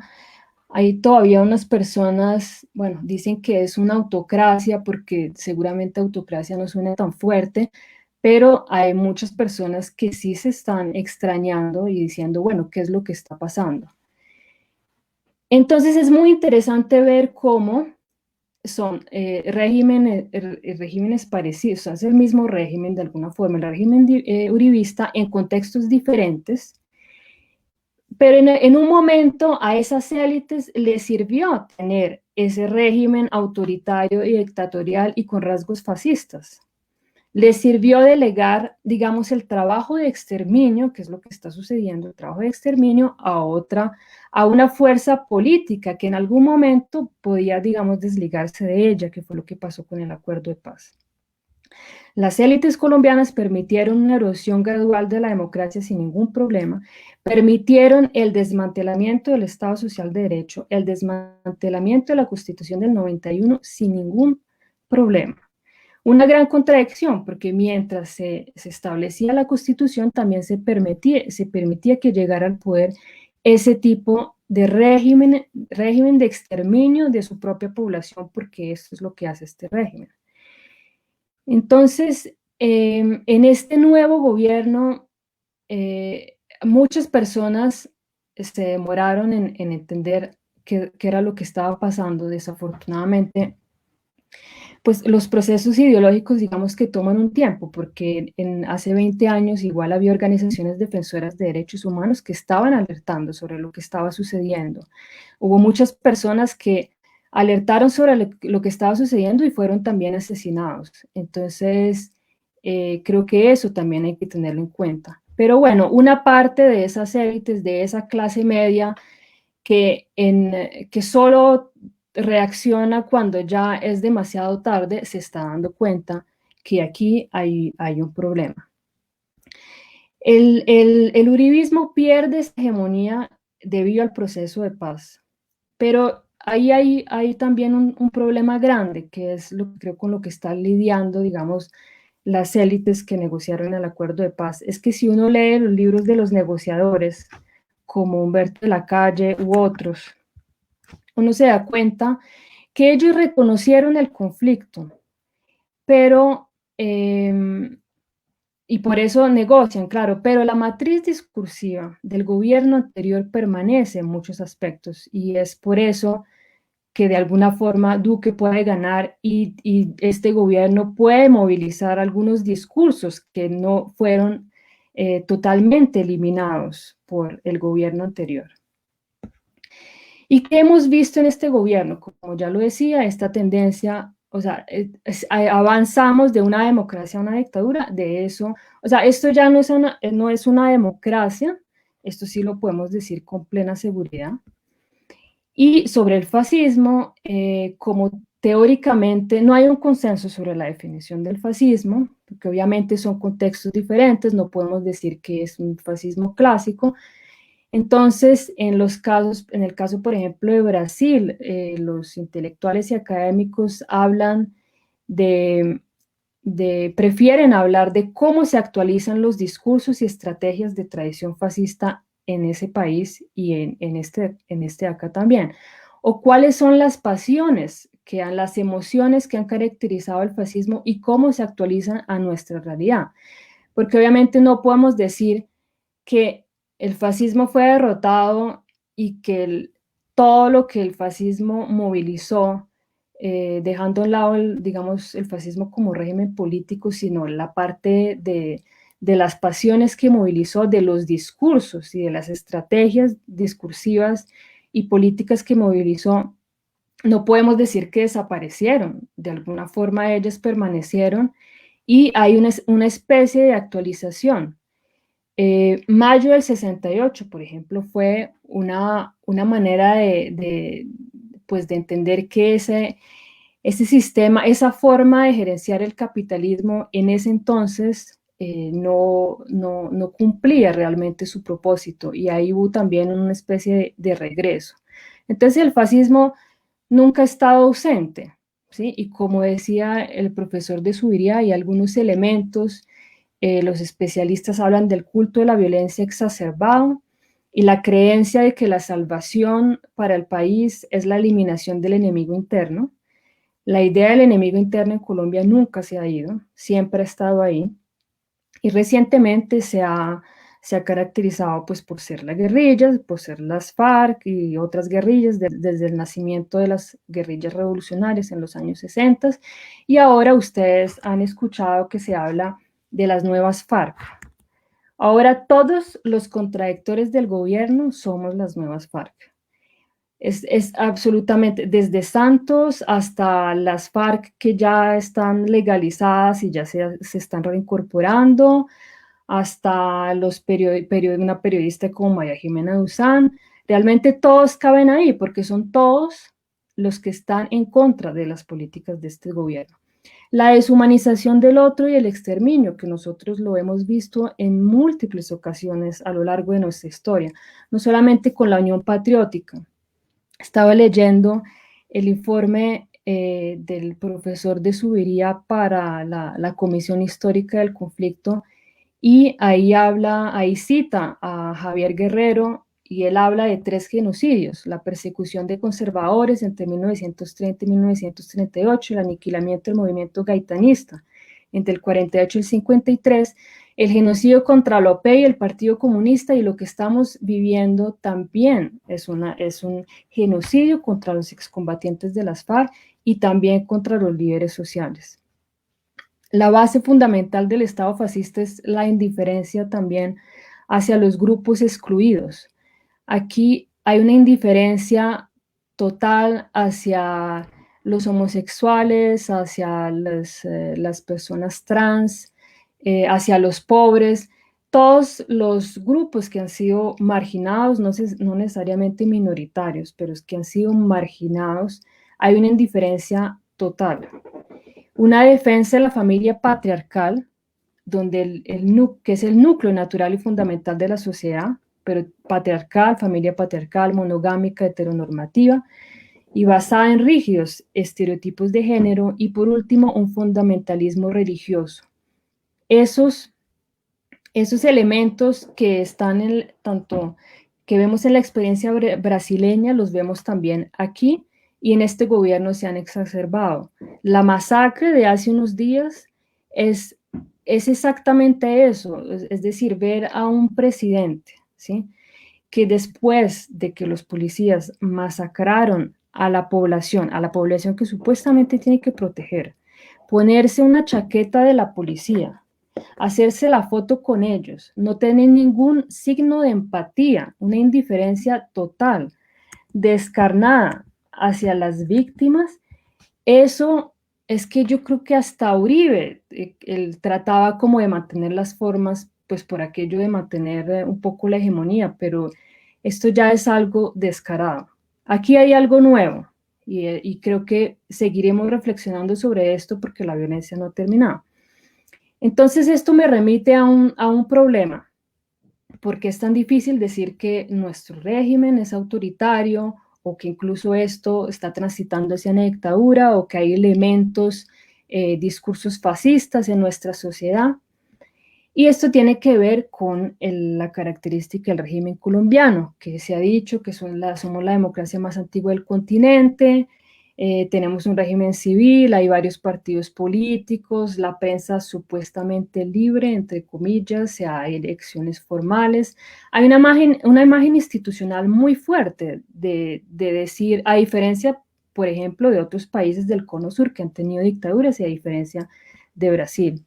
hay todavía unas personas, bueno, dicen que es una autocracia, porque seguramente autocracia no suena tan fuerte, pero hay muchas personas que sí se están extrañando y diciendo, bueno, ¿qué es lo que está pasando? Entonces es muy interesante ver cómo son regímenes parecidos, o sea, es el mismo régimen de alguna forma, el régimen uribista en contextos diferentes, pero en un momento a esas élites les sirvió tener ese régimen autoritario y dictatorial y con rasgos fascistas. Les sirvió delegar, digamos, el trabajo de exterminio, que es lo que está sucediendo, el trabajo de exterminio a una fuerza política que en algún momento podía, digamos, desligarse de ella, que fue lo que pasó con el acuerdo de paz. Las élites colombianas permitieron una erosión gradual de la democracia sin ningún problema, permitieron el desmantelamiento del Estado Social de Derecho, el desmantelamiento de la Constitución del 91 sin ningún problema. Una gran contradicción, porque mientras se establecía la Constitución, también se permitía que llegara al poder ese tipo de régimen de exterminio de su propia población, porque eso es lo que hace este régimen. Entonces, en este nuevo gobierno, muchas personas se demoraron en entender qué era lo que estaba pasando. Desafortunadamente, pues los procesos ideológicos, digamos que toman un tiempo, porque hace 20 años igual había organizaciones defensoras de derechos humanos que estaban alertando sobre lo que estaba sucediendo. Hubo muchas personas que alertaron sobre lo que estaba sucediendo y fueron también asesinados. Entonces, creo que eso también hay que tenerlo en cuenta. Pero bueno, una parte de esas élites, de esa clase media, que solo reacciona cuando ya es demasiado tarde, se está dando cuenta que aquí hay un problema. El uribismo pierde esa hegemonía debido al proceso de paz, pero ahí hay también un problema grande, que es lo que creo con lo que están lidiando, digamos, las élites que negociaron el acuerdo de paz. Es que si uno lee los libros de los negociadores, como Humberto de la Calle u otros, uno se da cuenta que ellos reconocieron el conflicto, pero y por eso negocian, claro, pero la matriz discursiva del gobierno anterior permanece en muchos aspectos y es por eso que de alguna forma Duque puede ganar y este gobierno puede movilizar algunos discursos que no fueron totalmente eliminados por el gobierno anterior. ¿Y qué hemos visto en este gobierno? Como ya lo decía, esta tendencia, o sea, avanzamos de una democracia a una dictadura, de eso, o sea, esto ya no es una democracia, esto sí lo podemos decir con plena seguridad. Y sobre el fascismo, como teóricamente no hay un consenso sobre la definición del fascismo, porque obviamente son contextos diferentes, no podemos decir que es un fascismo clásico. Entonces, en el caso, por ejemplo, de Brasil, los intelectuales y académicos hablan prefieren hablar de cómo se actualizan los discursos y estrategias de tradición fascista en ese país y en este acá también. O cuáles son las pasiones, las emociones que han caracterizado el fascismo y cómo se actualizan a nuestra realidad. Porque obviamente no podemos decir que el fascismo fue derrotado y que todo lo que el fascismo movilizó, dejando a un lado, digamos, el fascismo como régimen político, sino la parte de las pasiones que movilizó, de los discursos y de las estrategias discursivas y políticas que movilizó, no podemos decir que desaparecieron. De alguna forma ellas permanecieron y hay una especie de actualización. Mayo del 68, por ejemplo, fue una manera pues de entender que ese sistema, esa forma de gerenciar el capitalismo en ese entonces no cumplía realmente su propósito y ahí hubo también una especie de regreso. Entonces el fascismo nunca ha estado ausente, ¿sí? Y como decía el profesor de Zuviría, hay algunos elementos. Los especialistas hablan del culto de la violencia exacerbado y la creencia de que la salvación para el país es la eliminación del enemigo interno. La idea del enemigo interno en Colombia nunca se ha ido, siempre ha estado ahí. Y recientemente se ha caracterizado pues, por ser la guerrilla, por ser las FARC y otras guerrillas desde el nacimiento de las guerrillas revolucionarias en los años 60. Y ahora ustedes han escuchado que se habla de las nuevas FARC. Ahora todos los contradictores del gobierno somos las nuevas FARC. Es absolutamente, desde Santos hasta las FARC que ya están legalizadas y ya se están reincorporando, hasta una periodista como María Jimena Duzán. Realmente todos caben ahí porque son todos los que están en contra de las políticas de este gobierno. La deshumanización del otro y el exterminio, que nosotros lo hemos visto en múltiples ocasiones a lo largo de nuestra historia, no solamente con la Unión Patriótica. Estaba leyendo el informe del profesor de Zuviría para la Comisión Histórica del Conflicto y ahí cita a Javier Guerrero y él habla de 3 genocidios: la persecución de conservadores entre 1930 y 1938, el aniquilamiento del movimiento gaitanista entre el 48 y el 53, el genocidio contra la OP y el Partido Comunista, y lo que estamos viviendo también es un genocidio contra los excombatientes de las FARC y también contra los líderes sociales. La base fundamental del Estado fascista es la indiferencia también hacia los grupos excluidos. Aquí hay una indiferencia total hacia los homosexuales, hacia las personas trans, hacia los pobres, todos los grupos que han sido marginados, no necesariamente minoritarios, pero que han sido marginados hay una indiferencia total. Una defensa de la familia patriarcal, donde que es el núcleo natural y fundamental de la sociedad, pero patriarcal, familia patriarcal, monogámica, heteronormativa, y basada en rígidos estereotipos de género, y por último, un fundamentalismo religioso. Esos elementos que están tanto que vemos en la experiencia brasileña, los vemos también aquí, y en este gobierno se han exacerbado. La masacre de hace unos días es exactamente eso, es decir, ver a un presidente, ¿sí?, que después de que los policías masacraron a la población que supuestamente tiene que proteger, ponerse una chaqueta de la policía, hacerse la foto con ellos, no tener ningún signo de empatía, una indiferencia total, descarnada hacia las víctimas. Eso es que yo creo que hasta Uribe, él trataba como de mantener las formas, pues por aquello de mantener un poco la hegemonía, pero esto ya es algo descarado. Aquí hay algo nuevo y creo que seguiremos reflexionando sobre esto porque la violencia no ha terminado. Entonces esto me remite a un problema, porque es tan difícil decir que nuestro régimen es autoritario o que incluso esto está transitando hacia una dictadura o que hay elementos, discursos fascistas en nuestra sociedad. Y esto tiene que ver con la característica del régimen colombiano, que se ha dicho que somos la democracia más antigua del continente. Tenemos un régimen civil, hay varios partidos políticos, la prensa supuestamente libre, entre comillas, hay elecciones formales. Hay una imagen institucional muy fuerte de decir, a diferencia, por ejemplo, de otros países del Cono Sur que han tenido dictaduras y a diferencia de Brasil.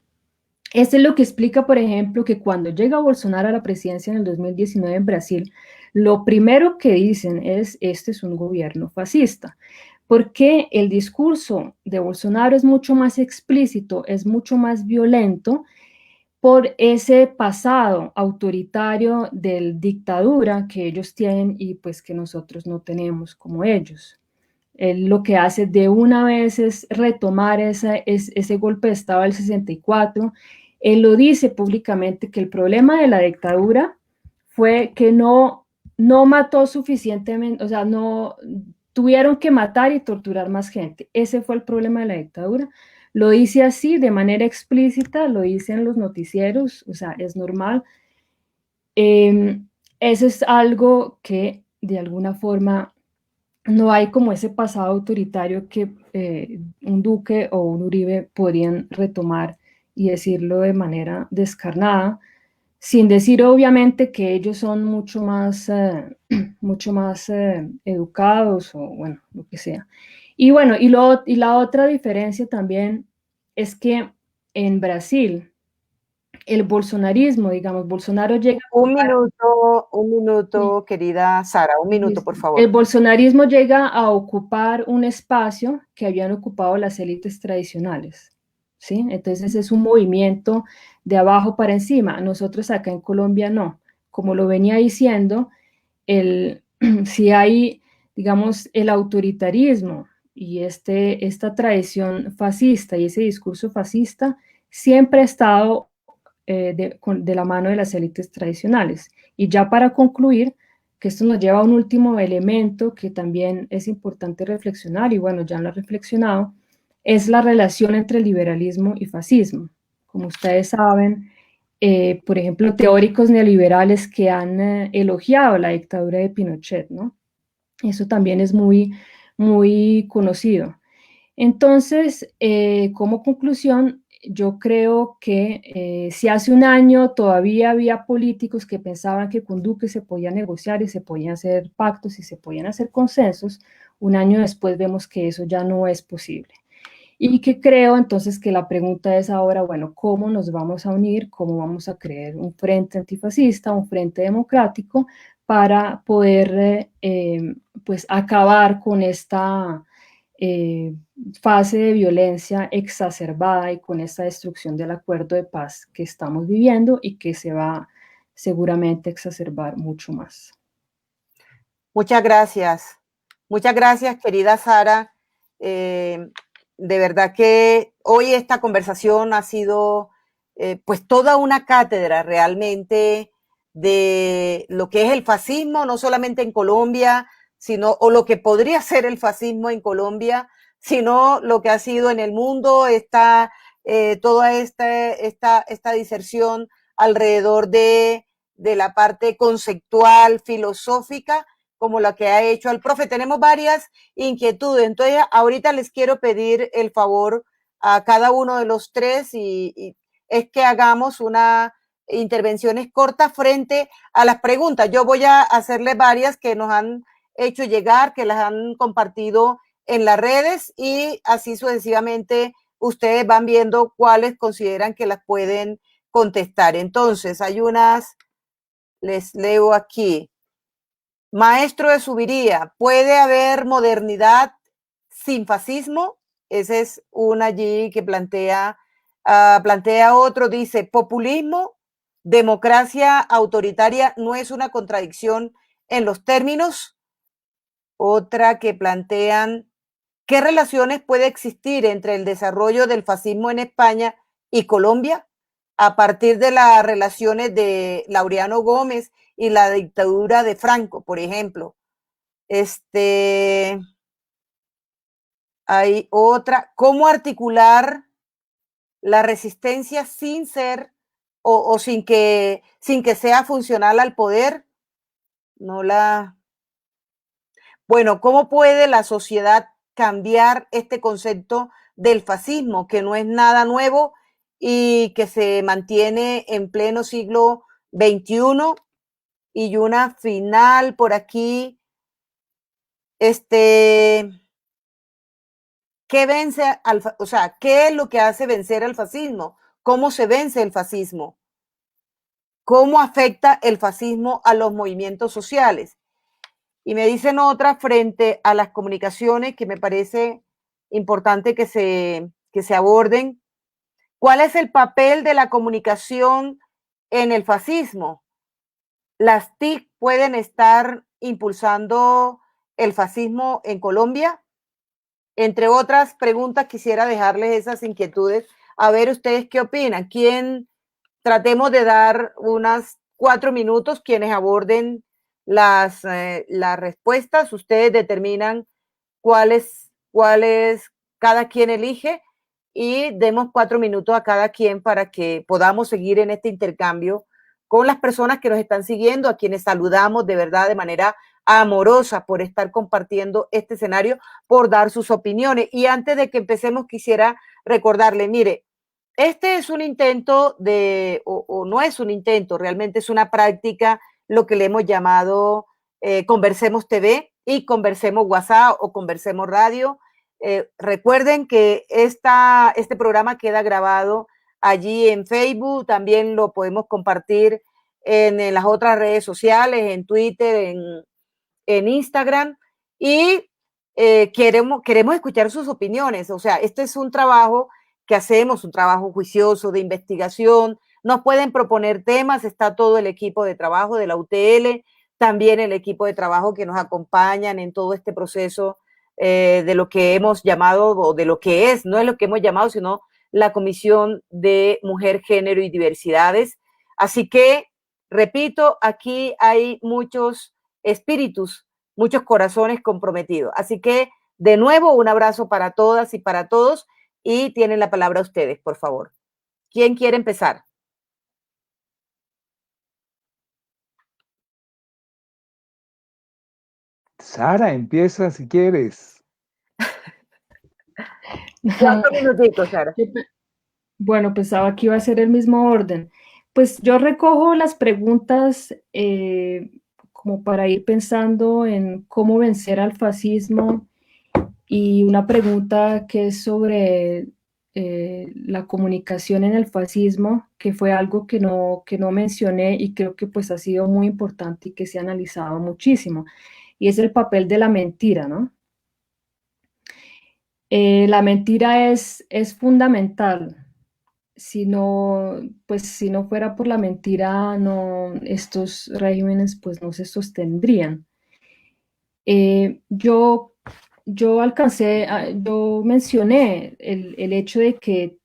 Esto es lo que explica, por ejemplo, que cuando llega Bolsonaro a la presidencia en el 2019 en Brasil, lo primero que dicen es, este es un gobierno fascista, porque el discurso de Bolsonaro es mucho más explícito, es mucho más violento por ese pasado autoritario de dictadura que ellos tienen y pues que nosotros no tenemos como ellos. Él lo que hace de una vez es retomar ese golpe de Estado del 64. Él lo dice públicamente que el problema de la dictadura fue que no mató suficientemente, o sea, no tuvieron que matar y torturar más gente. Ese fue el problema de la dictadura. Lo dice así, de manera explícita, lo dice en los noticieros, o sea, es normal. Eso es algo que de alguna forma no hay como ese pasado autoritario que un Duque o un Uribe podrían retomar y decirlo de manera descarnada, sin decir obviamente que ellos son mucho más educados o bueno, lo que sea. Y bueno, y la otra diferencia también es que en Brasil, el bolsonarismo, digamos, Bolsonaro llega... Un minuto, querida Sara, un minuto, por favor. El bolsonarismo llega a ocupar un espacio que habían ocupado las élites tradicionales, ¿sí? Entonces es un movimiento de abajo para encima. Nosotros acá en Colombia no. Como lo venía diciendo, si hay, digamos, el autoritarismo y esta tradición fascista y ese discurso fascista siempre ha estado de la mano de las élites tradicionales. Y ya para concluir, que esto nos lleva a un último elemento que también es importante reflexionar, y bueno, ya lo he reflexionado, es la relación entre liberalismo y fascismo. Como ustedes saben, por ejemplo, teóricos neoliberales que han elogiado la dictadura de Pinochet, ¿no? Eso también es muy, muy conocido. Entonces, como conclusión, yo creo que si hace un año todavía había políticos que pensaban que con Duque se podía negociar y se podían hacer pactos y se podían hacer consensos, un año después vemos que eso ya no es posible. Y que creo entonces que la pregunta es ahora, bueno, ¿cómo nos vamos a unir? ¿Cómo vamos a crear un frente antifascista, un frente democrático para poder pues acabar con esta fase de violencia exacerbada y con esta destrucción del acuerdo de paz que estamos viviendo y que se va seguramente a exacerbar mucho más? Muchas gracias, querida Sara. De verdad que hoy esta conversación ha sido pues toda una cátedra realmente de lo que es el fascismo, no solamente en Colombia, sino, o lo que podría ser el fascismo en Colombia, sino lo que ha sido en el mundo, toda esta diserción alrededor de la parte conceptual, filosófica, como la que ha hecho el profe. Tenemos varias inquietudes, entonces ahorita les quiero pedir el favor a cada uno de los tres y es que hagamos una intervenciones cortas frente a las preguntas. Yo voy a hacerles varias que nos han hecho llegar, que las han compartido en las redes y así sucesivamente ustedes van viendo cuáles consideran que las pueden contestar. Entonces, hay unas, les leo aquí. Maestro de Subiría, ¿puede haber modernidad sin fascismo? Esa es una allí que plantea otro, dice, populismo, democracia autoritaria no es una contradicción en los términos. Otra que plantean, ¿qué relaciones puede existir entre el desarrollo del fascismo en España y Colombia a partir de las relaciones de Laureano Gómez y la dictadura de Franco, por ejemplo? Hay otra, ¿cómo articular la resistencia sin ser o sin que sea funcional al poder? Bueno, ¿cómo puede la sociedad cambiar este concepto del fascismo, que no es nada nuevo y que se mantiene en pleno siglo XXI? Y una final por aquí, ¿qué vence o sea, qué es lo que hace vencer al fascismo? ¿Cómo se vence el fascismo? ¿Cómo afecta el fascismo a los movimientos sociales? Y me dicen otra frente a las comunicaciones que me parece importante que se aborden. ¿Cuál es el papel de la comunicación en el fascismo? ¿Las TIC pueden estar impulsando el fascismo en Colombia? Entre otras preguntas, quisiera dejarles esas inquietudes. A ver ustedes qué opinan. Tratemos de dar unas 4 minutos quienes aborden las respuestas. Ustedes determinan cuáles cada quien elige y demos 4 minutos a cada quien para que podamos seguir en este intercambio con las personas que nos están siguiendo, a quienes saludamos de verdad de manera amorosa por estar compartiendo este escenario, por dar sus opiniones. Y antes de que empecemos, quisiera recordarle, mire, este es un intento o no es un intento, realmente es una práctica, lo que le hemos llamado Conversemos TV y Conversemos WhatsApp o Conversemos Radio. Recuerden que este programa queda grabado allí en Facebook, también lo podemos compartir en las otras redes sociales, en Twitter, en Instagram, y queremos escuchar sus opiniones. O sea, este es un trabajo que hacemos, un trabajo juicioso de investigación. Nos pueden proponer temas, está todo el equipo de trabajo de la UTL, también el equipo de trabajo que nos acompañan en todo este proceso de lo que hemos llamado, o de lo que es, no es lo que hemos llamado, sino la Comisión de Mujer, Género y Diversidades. Así que, repito, aquí hay muchos espíritus, muchos corazones comprometidos. Así que, de nuevo, un abrazo para todas y para todos, y tienen la palabra ustedes, por favor. ¿Quién quiere empezar? Sara, empieza si quieres. 4 minutitos, Sara. Bueno, pensaba que iba a ser el mismo orden. Pues yo recojo las preguntas como para ir pensando en cómo vencer al fascismo, y una pregunta que es sobre la comunicación en el fascismo, que fue algo que no mencioné y creo que pues ha sido muy importante y que se ha analizado muchísimo, y es el papel de la mentira, ¿no? La mentira es fundamental. Pues si no fuera por la mentira, estos regímenes pues no se sostendrían. Yo yo mencioné el hecho de que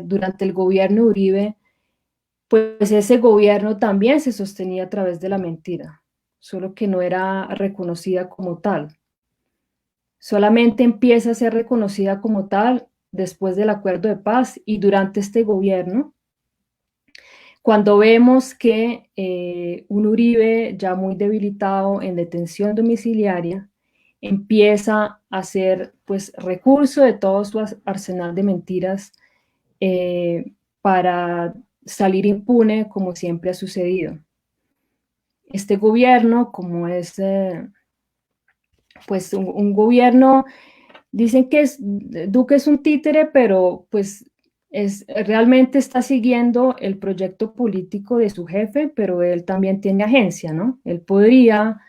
durante el gobierno Uribe, pues ese gobierno también se sostenía a través de la mentira, solo que no era reconocida como tal. Solamente empieza a ser reconocida como tal después del acuerdo de paz y durante este gobierno, cuando vemos que un Uribe ya muy debilitado en detención domiciliaria empieza a hacer pues recurso de todo su arsenal de mentiras para salir impune, como siempre ha sucedido. Este gobierno, como es pues un gobierno, dicen que Duque es un títere, pero pues realmente está siguiendo el proyecto político de su jefe, pero él también tiene agencia, ¿no? Él podría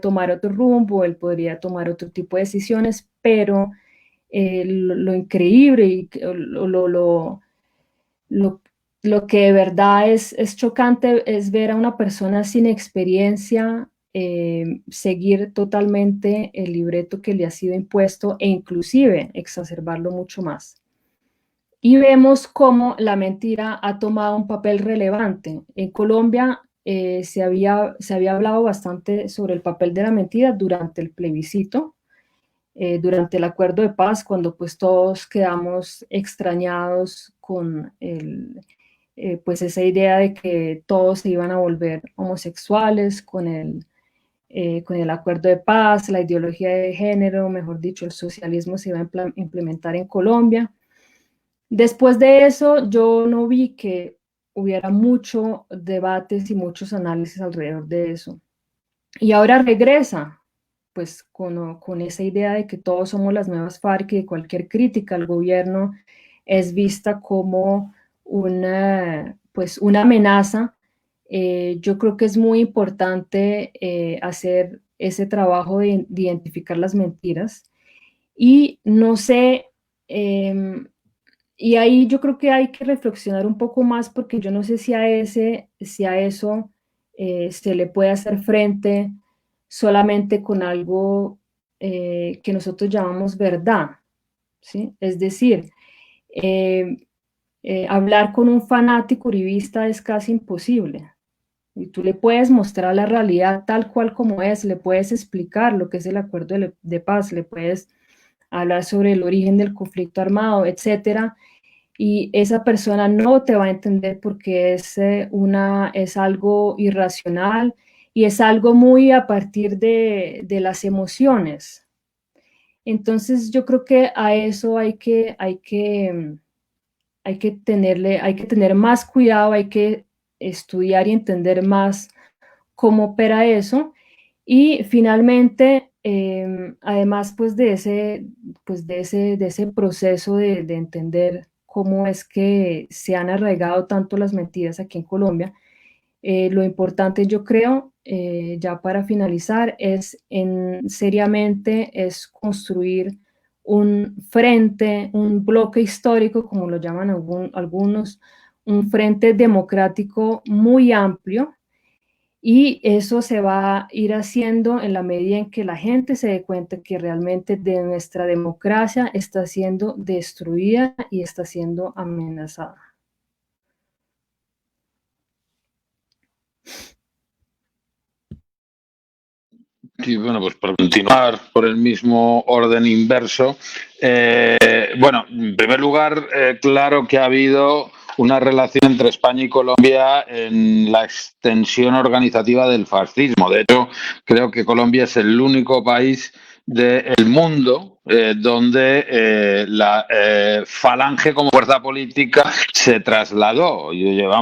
tomar otro rumbo, él podría tomar otro tipo de decisiones, pero lo increíble y lo que de verdad es chocante es ver a una persona sin experiencia seguir totalmente el libreto que le ha sido impuesto e inclusive exacerbarlo mucho más. Y vemos cómo la mentira ha tomado un papel relevante. En Colombia se había hablado bastante sobre el papel de la mentira durante el plebiscito, durante el acuerdo de paz, cuando pues todos quedamos extrañados con pues esa idea de que todos se iban a volver homosexuales con el acuerdo de paz, la ideología de género, mejor dicho, el socialismo se iba a implementar en Colombia. Después de eso, yo no vi que hubiera mucho debates y muchos análisis alrededor de eso. Y ahora regresa, pues, con esa idea de que todos somos las nuevas FARC y de cualquier crítica al gobierno es vista como pues, una amenaza. Yo creo que es muy importante hacer ese trabajo de identificar las mentiras. Y no sé, y ahí yo creo que hay que reflexionar un poco más porque yo no sé si a eso se le puede hacer frente solamente con algo que nosotros llamamos verdad, ¿sí? Es decir, hablar con un fanático uribista es casi imposible. Y tú le puedes mostrar la realidad tal cual como es, le puedes explicar lo que es el acuerdo de paz, le puedes hablar sobre el origen del conflicto armado, etcétera, y esa persona no te va a entender porque es algo irracional y es algo muy a partir de las emociones. Entonces yo creo que a eso hay que tener más cuidado, hay que estudiar y entender más cómo opera eso. Y finalmente, además pues de ese proceso de entender cómo es que se han arraigado tanto las mentiras aquí en Colombia, lo importante yo creo, ya para finalizar, seriamente es construir un frente, un bloque histórico, como lo llaman algunos, un frente democrático muy amplio, y eso se va a ir haciendo en la medida en que la gente se dé cuenta que realmente de nuestra democracia está siendo destruida y está siendo amenazada. Sí, bueno, pues para continuar por el mismo orden inverso, bueno, en primer lugar, claro que ha habido una relación entre España y Colombia en la extensión organizativa del fascismo. De hecho, creo que Colombia es el único país del mundo donde la falange como fuerza política se trasladó,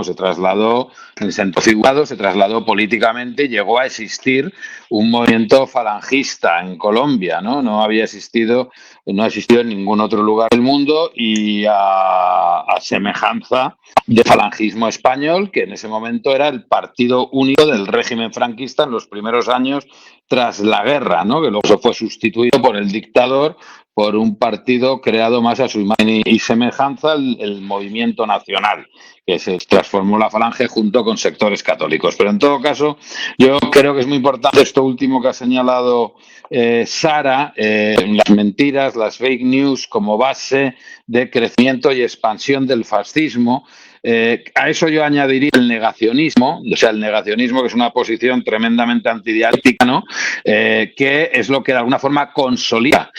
se trasladó en sentido figurado, se trasladó políticamente y llegó a existir un movimiento falangista en Colombia, ¿no? No ha existido en ningún otro lugar del mundo y a semejanza de falangismo español, que en ese momento era el partido único del régimen franquista en los primeros años tras la guerra, ¿no? Que luego se fue sustituido por el dictador, por un partido creado más a su imagen y semejanza, el Movimiento Nacional, que se transformó la Falange junto con sectores católicos. Pero en todo caso, yo creo que es muy importante esto último que ha señalado Sara, las mentiras, las fake news como base de crecimiento y expansión del fascismo. A eso yo añadiría el negacionismo, o sea, el negacionismo, que es una posición tremendamente antidialéctica, ¿no? Que es lo que de alguna forma consolida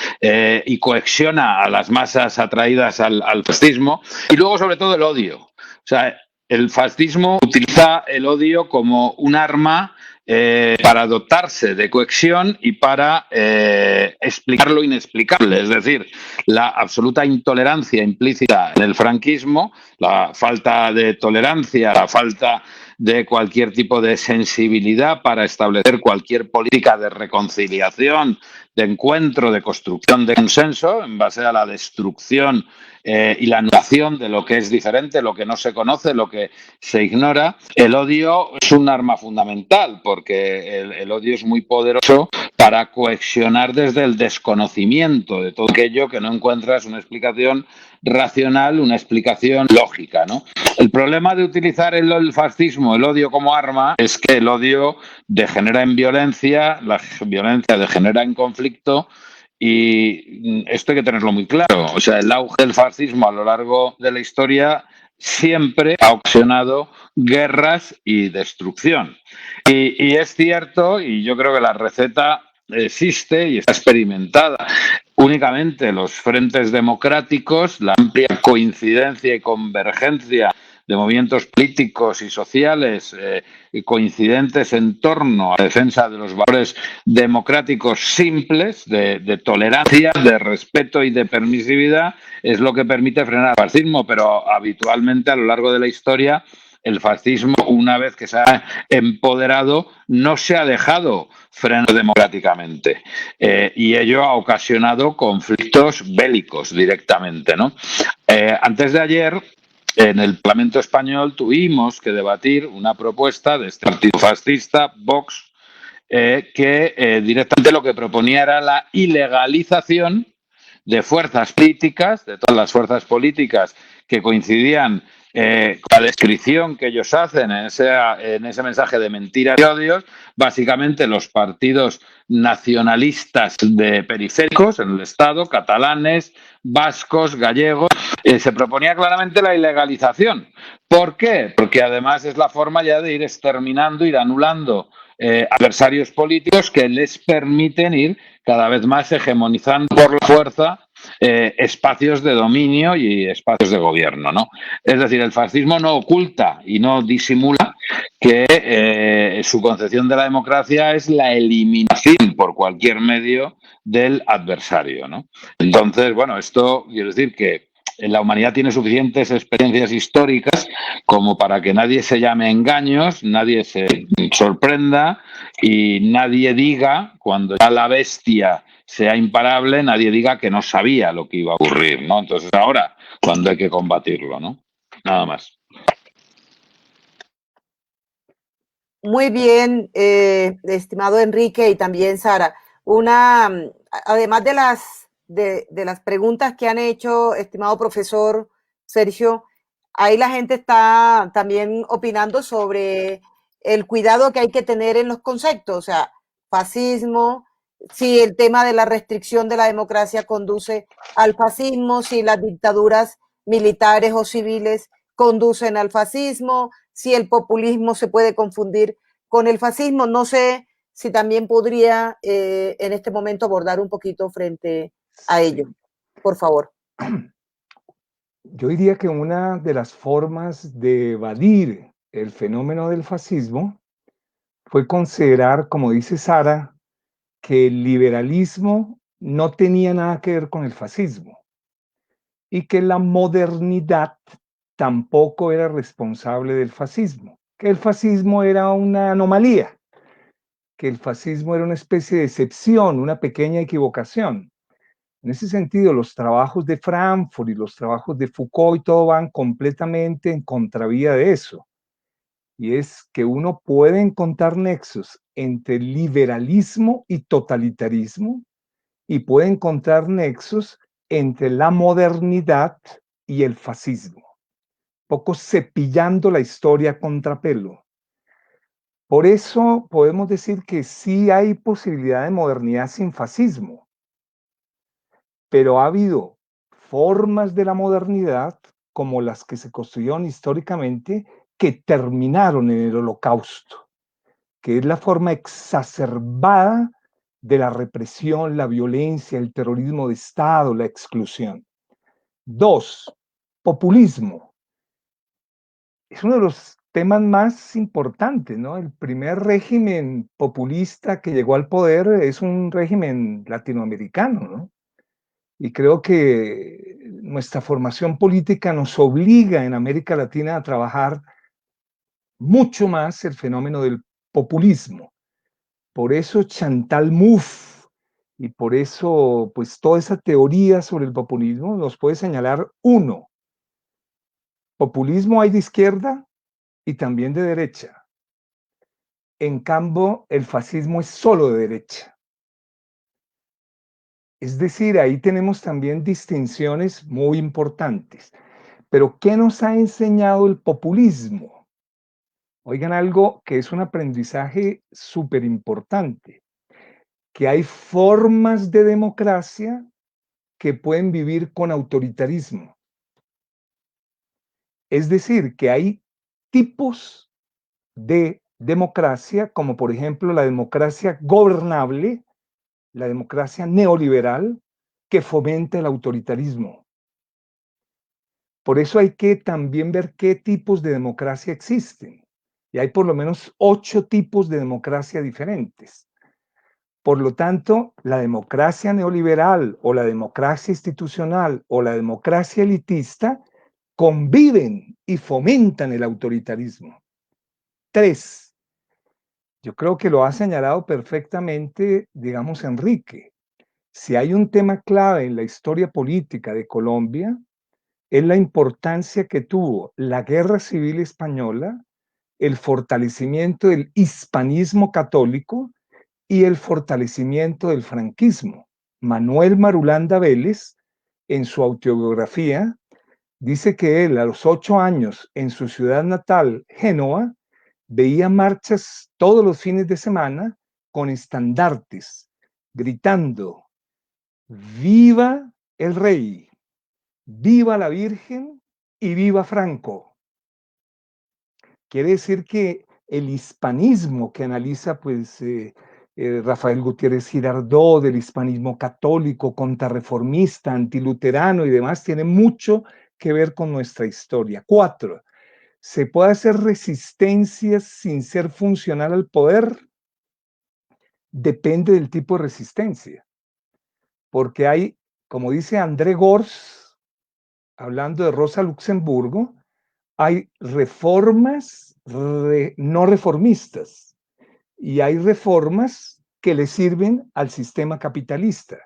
y cohesiona a las masas atraídas al fascismo, y luego sobre todo el odio. O sea, el fascismo utiliza el odio como un arma para dotarse de cohesión y para explicar lo inexplicable, es decir, la absoluta intolerancia implícita en el franquismo, la falta de tolerancia, la falta de cualquier tipo de sensibilidad para establecer cualquier política de reconciliación, de encuentro, de construcción de consenso en base a la destrucción y la anulación de lo que es diferente, lo que no se conoce, lo que se ignora. El odio es un arma fundamental porque el odio es muy poderoso para cohesionar desde el desconocimiento de todo aquello que no encuentras una explicación racional, una explicación lógica, ¿no? El problema de utilizar el fascismo, el odio como arma, es que el odio degenera en violencia, la violencia degenera en conflicto, y esto hay que tenerlo muy claro. O sea, el auge del fascismo a lo largo de la historia siempre ha ocasionado guerras y destrucción. Y es cierto, y yo creo que la receta existe y está experimentada. Únicamente los frentes democráticos, la amplia coincidencia y convergencia de movimientos políticos y sociales coincidentes en torno a la defensa de los valores democráticos simples, de tolerancia, de respeto y de permisividad, es lo que permite frenar el fascismo, pero habitualmente a lo largo de la historia el fascismo, una vez que se ha empoderado, no se ha dejado frenar democráticamente, y ello ha ocasionado conflictos bélicos directamente, ¿no? Antes de ayer, en el Parlamento español tuvimos que debatir una propuesta de este partido fascista, Vox, que directamente lo que proponía era la ilegalización de fuerzas políticas, de todas las fuerzas políticas que coincidían con la descripción que ellos hacen en ese mensaje de mentiras y odios. Básicamente los partidos nacionalistas de periféricos en el Estado, catalanes, vascos, gallegos, se proponía claramente la ilegalización. ¿Por qué? Porque además es la forma ya de ir exterminando, ir anulando adversarios políticos que les permiten ir cada vez más hegemonizando por la fuerza espacios de dominio y espacios de gobierno, ¿no? Es decir, el fascismo no oculta y no disimula que su concepción de la democracia es la eliminación por cualquier medio del adversario, ¿no? Entonces, bueno, esto quiero decir que la humanidad tiene suficientes experiencias históricas como para que nadie se llame a engaños, nadie se sorprenda y nadie diga, cuando ya la bestia sea imparable, nadie diga que no sabía lo que iba a ocurrir, ¿no? Entonces ahora, cuando hay que combatirlo, ¿no? Nada más. Muy bien, estimado Enrique y también Sara. Además de las preguntas que han hecho, estimado profesor Sergio, ahí la gente está también opinando sobre el cuidado que hay que tener en los conceptos, o sea, fascismo, si el tema de la restricción de la democracia conduce al fascismo, si las dictaduras militares o civiles conducen al fascismo, si el populismo se puede confundir con el fascismo. No sé si también podría en este momento abordar un poquito frente a ello. Por favor. Yo diría que una de las formas de evadir el fenómeno del fascismo fue considerar, como dice Sara, que el liberalismo no tenía nada que ver con el fascismo y que la modernidad tampoco era responsable del fascismo, que el fascismo era una anomalía, que el fascismo era una especie de excepción, una pequeña equivocación. En ese sentido, los trabajos de Frankfurt y los trabajos de Foucault y todo van completamente en contravía de eso. Y es que uno puede encontrar nexos entre liberalismo y totalitarismo, y puede encontrar nexos entre la modernidad y el fascismo, poco cepillando la historia a contrapelo. Por eso podemos decir que sí hay posibilidad de modernidad sin fascismo, pero ha habido formas de la modernidad, como las que se construyeron históricamente, que terminaron en el Holocausto, que es la forma exacerbada de la represión, la violencia, el terrorismo de Estado, la exclusión. 2, populismo. Es uno de los temas más importantes, ¿no? El primer régimen populista que llegó al poder es un régimen latinoamericano, ¿no? Y creo que nuestra formación política nos obliga en América Latina a trabajar mucho más el fenómeno del populismo. Por eso Chantal Mouffe y por eso pues toda esa teoría sobre el populismo nos puede señalar uno. Populismo hay de izquierda y también de derecha. En cambio, el fascismo es solo de derecha. Es decir, ahí tenemos también distinciones muy importantes. Pero ¿qué nos ha enseñado el populismo? Oigan algo que es un aprendizaje súper importante, que hay formas de democracia que pueden vivir con autoritarismo. Es decir, que hay tipos de democracia, como por ejemplo la democracia gobernable, la democracia neoliberal, que fomenta el autoritarismo. Por eso hay que también ver qué tipos de democracia existen. Y hay por lo menos 8 tipos de democracia diferentes. Por lo tanto, la democracia neoliberal o la democracia institucional o la democracia elitista conviven y fomentan el autoritarismo. 3, yo creo que lo ha señalado perfectamente, digamos, Enrique. Si hay un tema clave en la historia política de Colombia, es la importancia que tuvo la Guerra Civil Española, el fortalecimiento del hispanismo católico y el fortalecimiento del franquismo. Manuel Marulanda Vélez, en su autobiografía, dice que él a los 8 años en su ciudad natal, Génova, veía marchas todos los fines de semana con estandartes, gritando, ¡viva el rey! ¡Viva la Virgen! Y ¡viva Franco! Quiere decir que el hispanismo que analiza pues, Rafael Gutiérrez Girardot, del hispanismo católico, contrarreformista, antiluterano y demás, tiene mucho que ver con nuestra historia. 4, ¿se puede hacer resistencia sin ser funcional al poder? Depende del tipo de resistencia. Porque hay, como dice André Gors, hablando de Rosa Luxemburgo, hay reformas no reformistas y hay reformas que le sirven al sistema capitalista.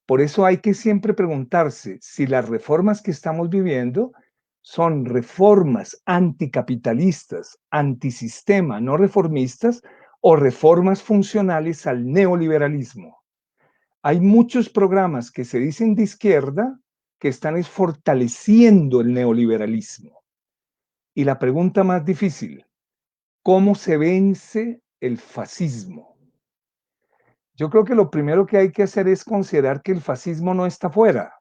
Por eso hay que siempre preguntarse si las reformas que estamos viviendo son reformas anticapitalistas, antisistema, no reformistas, o reformas funcionales al neoliberalismo. Hay muchos programas que se dicen de izquierda que están fortaleciendo el neoliberalismo. Y la pregunta más difícil, ¿cómo se vence el fascismo? Yo creo que lo primero que hay que hacer es considerar que el fascismo no está fuera,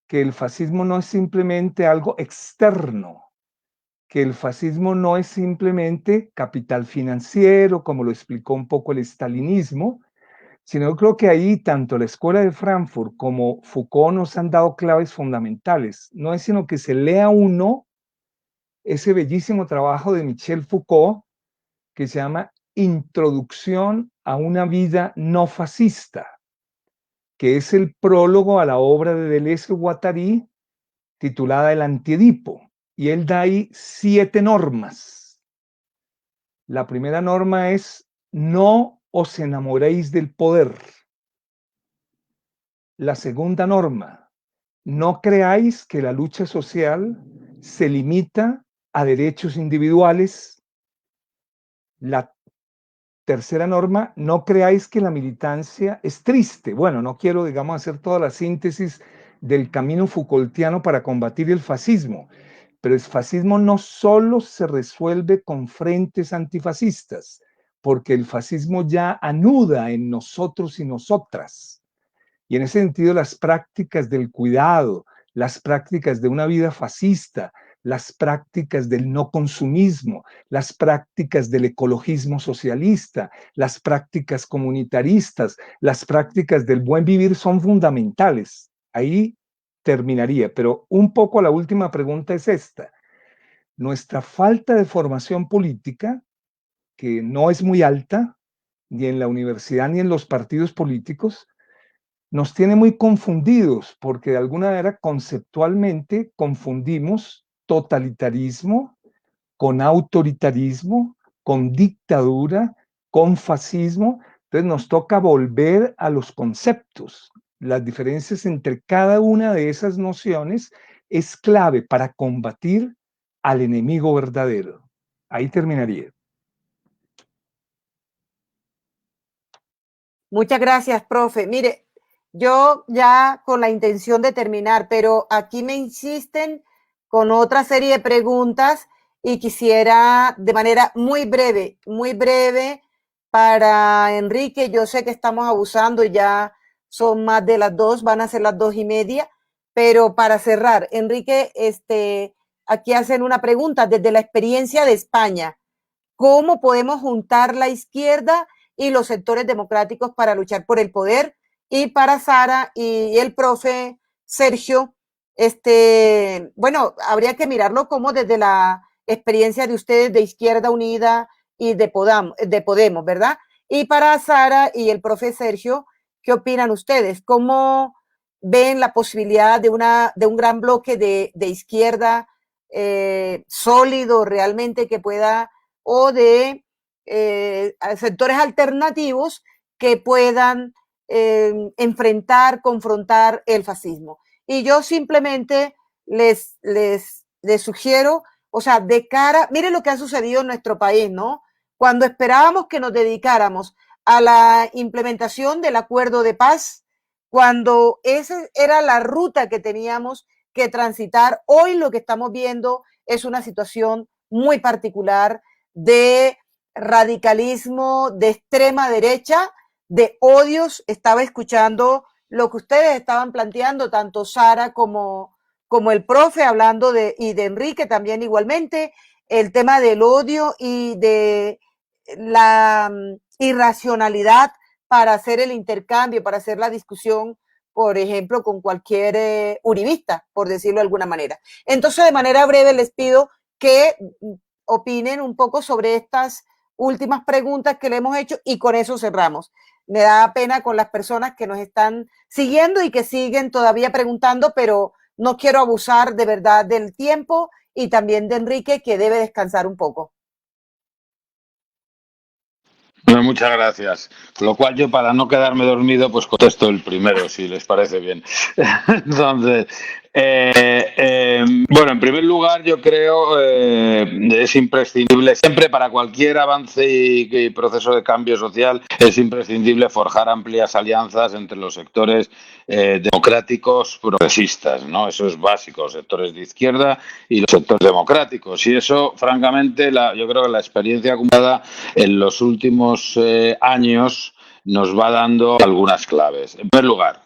que el fascismo no es simplemente algo externo, que el fascismo no es simplemente capital financiero, como lo explicó un poco el estalinismo, sino yo creo que ahí tanto la Escuela de Frankfurt como Foucault nos han dado claves fundamentales. No es sino que se lea uno ese bellísimo trabajo de Michel Foucault que se llama Introducción a una vida no fascista, que es el prólogo a la obra de Deleuze y Guattari titulada El Antiedipo, y él da ahí 7 normas. La primera norma es: no os enamoréis del poder. La segunda norma: no creáis que la lucha social se limita a derechos individuales. La Tercera norma, no creáis que la militancia es triste. Bueno, no quiero, digamos, hacer toda la síntesis del camino Foucaultiano para combatir el fascismo, pero el fascismo no solo se resuelve con frentes antifascistas, porque el fascismo ya anuda en nosotros y nosotras. Y en ese sentido, las prácticas del cuidado, las prácticas de una vida fascista, las prácticas del no consumismo, las prácticas del ecologismo socialista, las prácticas comunitaristas, las prácticas del buen vivir son fundamentales. Ahí terminaría, pero un poco la última pregunta es esta. Nuestra falta de formación política, que no es muy alta, ni en la universidad ni en los partidos políticos, nos tiene muy confundidos porque de alguna manera conceptualmente confundimos totalitarismo con autoritarismo, con dictadura, con fascismo. Entonces nos toca volver a los conceptos. Las diferencias entre cada una de esas nociones es clave para combatir al enemigo verdadero. Ahí terminaría. Muchas gracias, profe. Mire, yo ya con la intención de terminar, pero aquí me insisten con otra serie de preguntas y quisiera de manera muy breve para Enrique. Yo sé que estamos abusando y ya son más de las 2, van a ser las 2:30, pero para cerrar, Enrique, aquí hacen una pregunta desde la experiencia de España. ¿Cómo podemos juntar la izquierda y los sectores democráticos para luchar por el poder? Y para Sara y el profe Sergio, bueno, habría que mirarlo como desde la experiencia de ustedes de Izquierda Unida y de Podemos, ¿verdad? Y para Sara y el profe Sergio, ¿qué opinan ustedes? ¿Cómo ven la posibilidad de un gran bloque de izquierda sólido realmente que pueda, o de sectores alternativos que puedan confrontar el fascismo? Y yo simplemente les sugiero, o sea, de cara, miren lo que ha sucedido en nuestro país, ¿no? Cuando esperábamos que nos dedicáramos a la implementación del acuerdo de paz, cuando esa era la ruta que teníamos que transitar, hoy lo que estamos viendo es una situación muy particular de radicalismo, de extrema derecha, de odios. Estaba escuchando lo que ustedes estaban planteando, tanto Sara como el profe, hablando y de Enrique también igualmente, el tema del odio y de la irracionalidad para hacer el intercambio, para hacer la discusión, por ejemplo, con cualquier uribista, por decirlo de alguna manera. Entonces, de manera breve, les pido que opinen un poco sobre estas últimas preguntas que le hemos hecho y con eso cerramos. Me da pena con las personas que nos están siguiendo y que siguen todavía preguntando, pero no quiero abusar de verdad del tiempo, y también de Enrique, que debe descansar un poco. Bueno, muchas gracias. Lo cual yo, para no quedarme dormido, pues contesto el primero, si les parece bien. Entonces, bueno, en primer lugar, yo creo es imprescindible siempre, para cualquier avance y proceso de cambio social, es imprescindible forjar amplias alianzas entre los sectores democráticos progresistas, ¿no? Eso es básico, sectores de izquierda y los sectores democráticos. Y eso, francamente, yo creo que la experiencia acumulada en los últimos años nos va dando algunas claves. En primer lugar,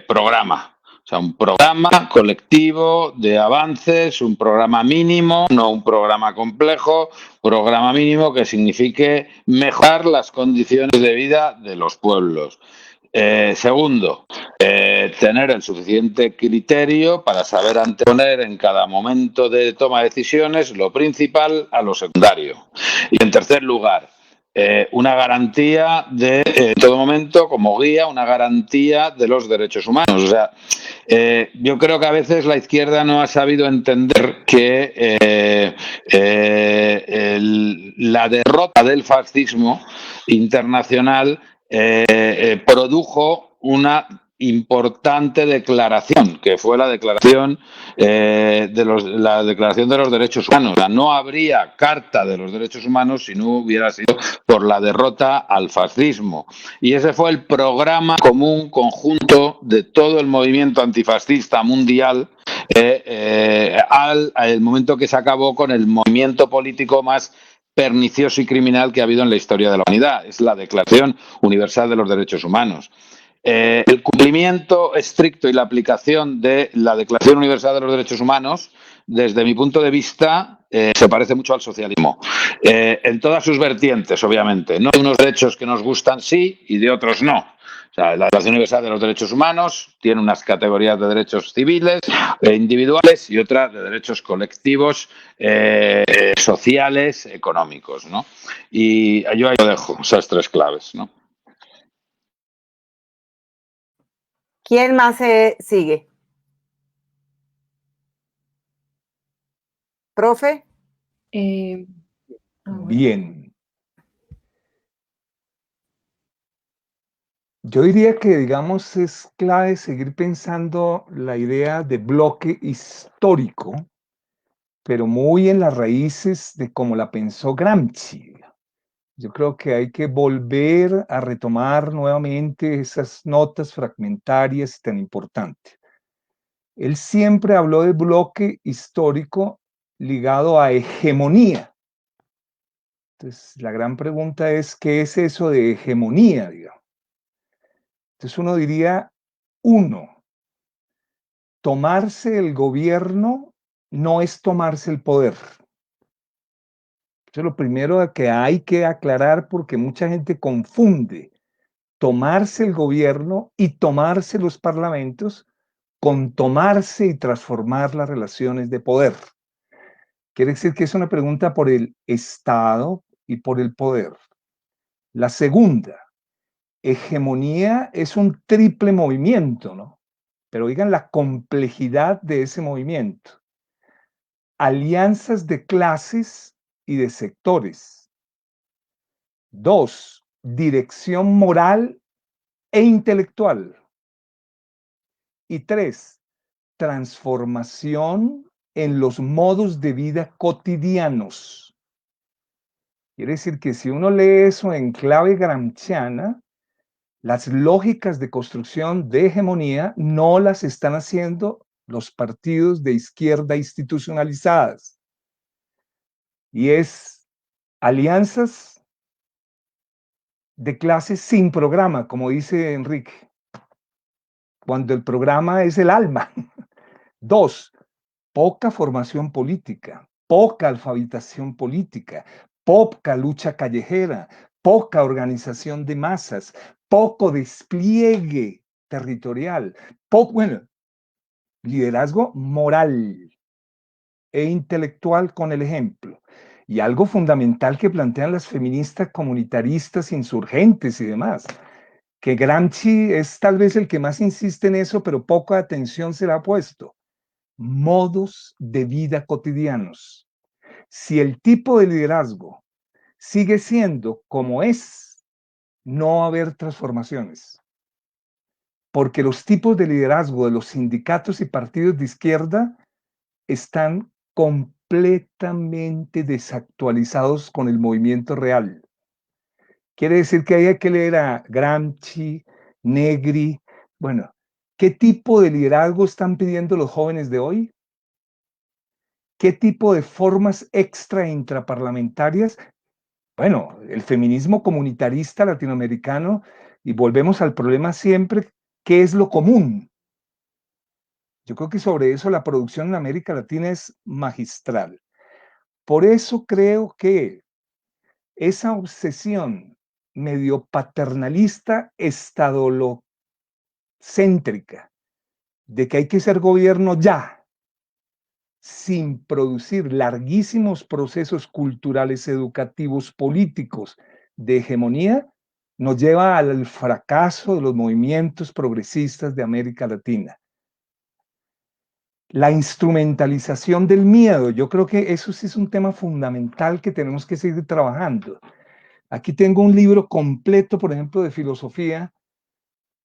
programa. O sea, un programa colectivo de avances, un programa mínimo, no un programa complejo, programa mínimo que signifique mejorar las condiciones de vida de los pueblos. Segundo, tener el suficiente criterio para saber anteponer en cada momento de toma de decisiones lo principal a lo secundario. Y en tercer lugar, una garantía en todo momento, como guía, una garantía de los derechos humanos. O sea, yo creo que a veces la izquierda no ha sabido entender que la derrota del fascismo internacional produjo una importante declaración, que fue la declaración la Declaración de los Derechos Humanos. O sea, no habría Carta de los Derechos Humanos si no hubiera sido por la derrota al fascismo. Y ese fue el programa común conjunto de todo el movimiento antifascista mundial al momento que se acabó con el movimiento político más pernicioso y criminal que ha habido en la historia de la humanidad. Es la Declaración Universal de los Derechos Humanos. El cumplimiento estricto y la aplicación de la Declaración Universal de los Derechos Humanos, desde mi punto de vista, se parece mucho al socialismo. En todas sus vertientes, obviamente. No hay unos derechos que nos gustan sí y de otros no. O sea, la Declaración Universal de los Derechos Humanos tiene unas categorías de derechos civiles, individuales y otras de derechos colectivos, sociales, económicos, ¿no? Y yo ahí lo dejo, esas tres claves, ¿no? ¿Quién más sigue? ¿Profe? Bueno. Bien. Yo diría que, digamos, es clave seguir pensando la idea de bloque histórico, pero muy en las raíces de cómo la pensó Gramsci. Yo creo que hay que volver a retomar nuevamente esas notas fragmentarias tan importantes. Él siempre habló de bloque histórico ligado a hegemonía. Entonces, la gran pregunta es, ¿qué es eso de hegemonía, digamos? Entonces uno diría, tomarse el gobierno no es tomarse el poder. Eso es lo primero que hay que aclarar porque mucha gente confunde tomarse el gobierno y tomarse los parlamentos con tomarse y transformar las relaciones de poder. Quiere decir que es una pregunta por el Estado y por el poder. La segunda, hegemonía es un triple movimiento, ¿no? Pero oigan la complejidad de ese movimiento. Alianzas de clases y de sectores. 2, dirección moral e intelectual. Y 3, transformación en los modos de vida cotidianos. Quiere decir que si uno lee eso en clave gramsciana, las lógicas de construcción de hegemonía no las están haciendo los partidos de izquierda institucionalizadas. Y es alianzas de clases sin programa, como dice Enrique, cuando el programa es el alma. 2, poca formación política, poca alfabetización política, poca lucha callejera, poca organización de masas, poco despliegue territorial, liderazgo moral e intelectual con el ejemplo. Y algo fundamental que plantean las feministas comunitaristas, insurgentes y demás, que Gramsci es tal vez el que más insiste en eso, pero poca atención se le ha puesto. Modos de vida cotidianos. Si el tipo de liderazgo sigue siendo como es, no va a haber transformaciones. Porque los tipos de liderazgo de los sindicatos y partidos de izquierda están completamente desactualizados con el movimiento real. Quiere decir que hay que leer a Gramsci, Negri. Bueno, ¿qué tipo de liderazgo están pidiendo los jóvenes de hoy? ¿Qué tipo de formas extra e intraparlamentarias? Bueno, el feminismo comunitarista latinoamericano, y volvemos al problema siempre, ¿qué es lo común? Yo creo que sobre eso la producción en América Latina es magistral. Por eso creo que esa obsesión medio paternalista, estadolocéntrica, de que hay que ser gobierno ya, sin producir larguísimos procesos culturales, educativos, políticos de hegemonía, nos lleva al fracaso de los movimientos progresistas de América Latina. La instrumentalización del miedo, yo creo que eso sí es un tema fundamental que tenemos que seguir trabajando. Aquí tengo un libro completo, por ejemplo, de filosofía,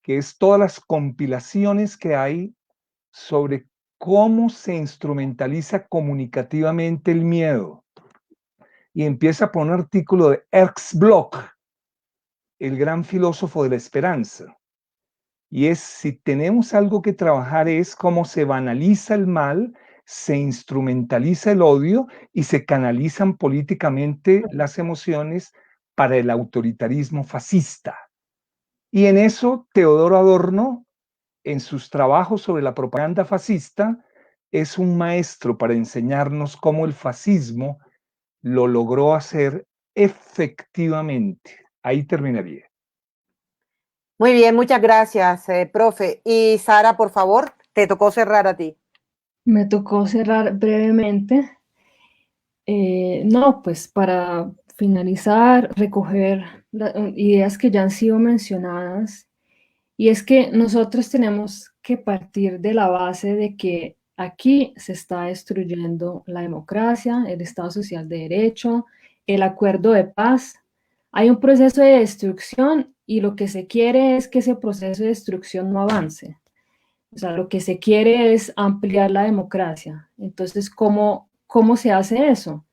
que es todas las compilaciones que hay sobre cómo se instrumentaliza comunicativamente el miedo. Y empieza por un artículo de Ernst Bloch, el gran filósofo de la esperanza. Y es, si tenemos algo que trabajar, es cómo se banaliza el mal, se instrumentaliza el odio y se canalizan políticamente las emociones para el autoritarismo fascista. Y en eso Teodoro Adorno, en sus trabajos sobre la propaganda fascista, es un maestro para enseñarnos cómo el fascismo lo logró hacer efectivamente. Ahí terminaría. Muy bien, muchas gracias, profe. Y Sara, por favor, te tocó cerrar a ti. Me tocó cerrar brevemente. No, pues para finalizar, recoger ideas que ya han sido mencionadas, y es que nosotros tenemos que partir de la base de que aquí se está destruyendo la democracia, el Estado Social de Derecho, el acuerdo de paz. Hay un proceso de destrucción y lo que se quiere es que ese proceso de destrucción no avance. O sea, lo que se quiere es ampliar la democracia. Entonces, ¿cómo se hace eso?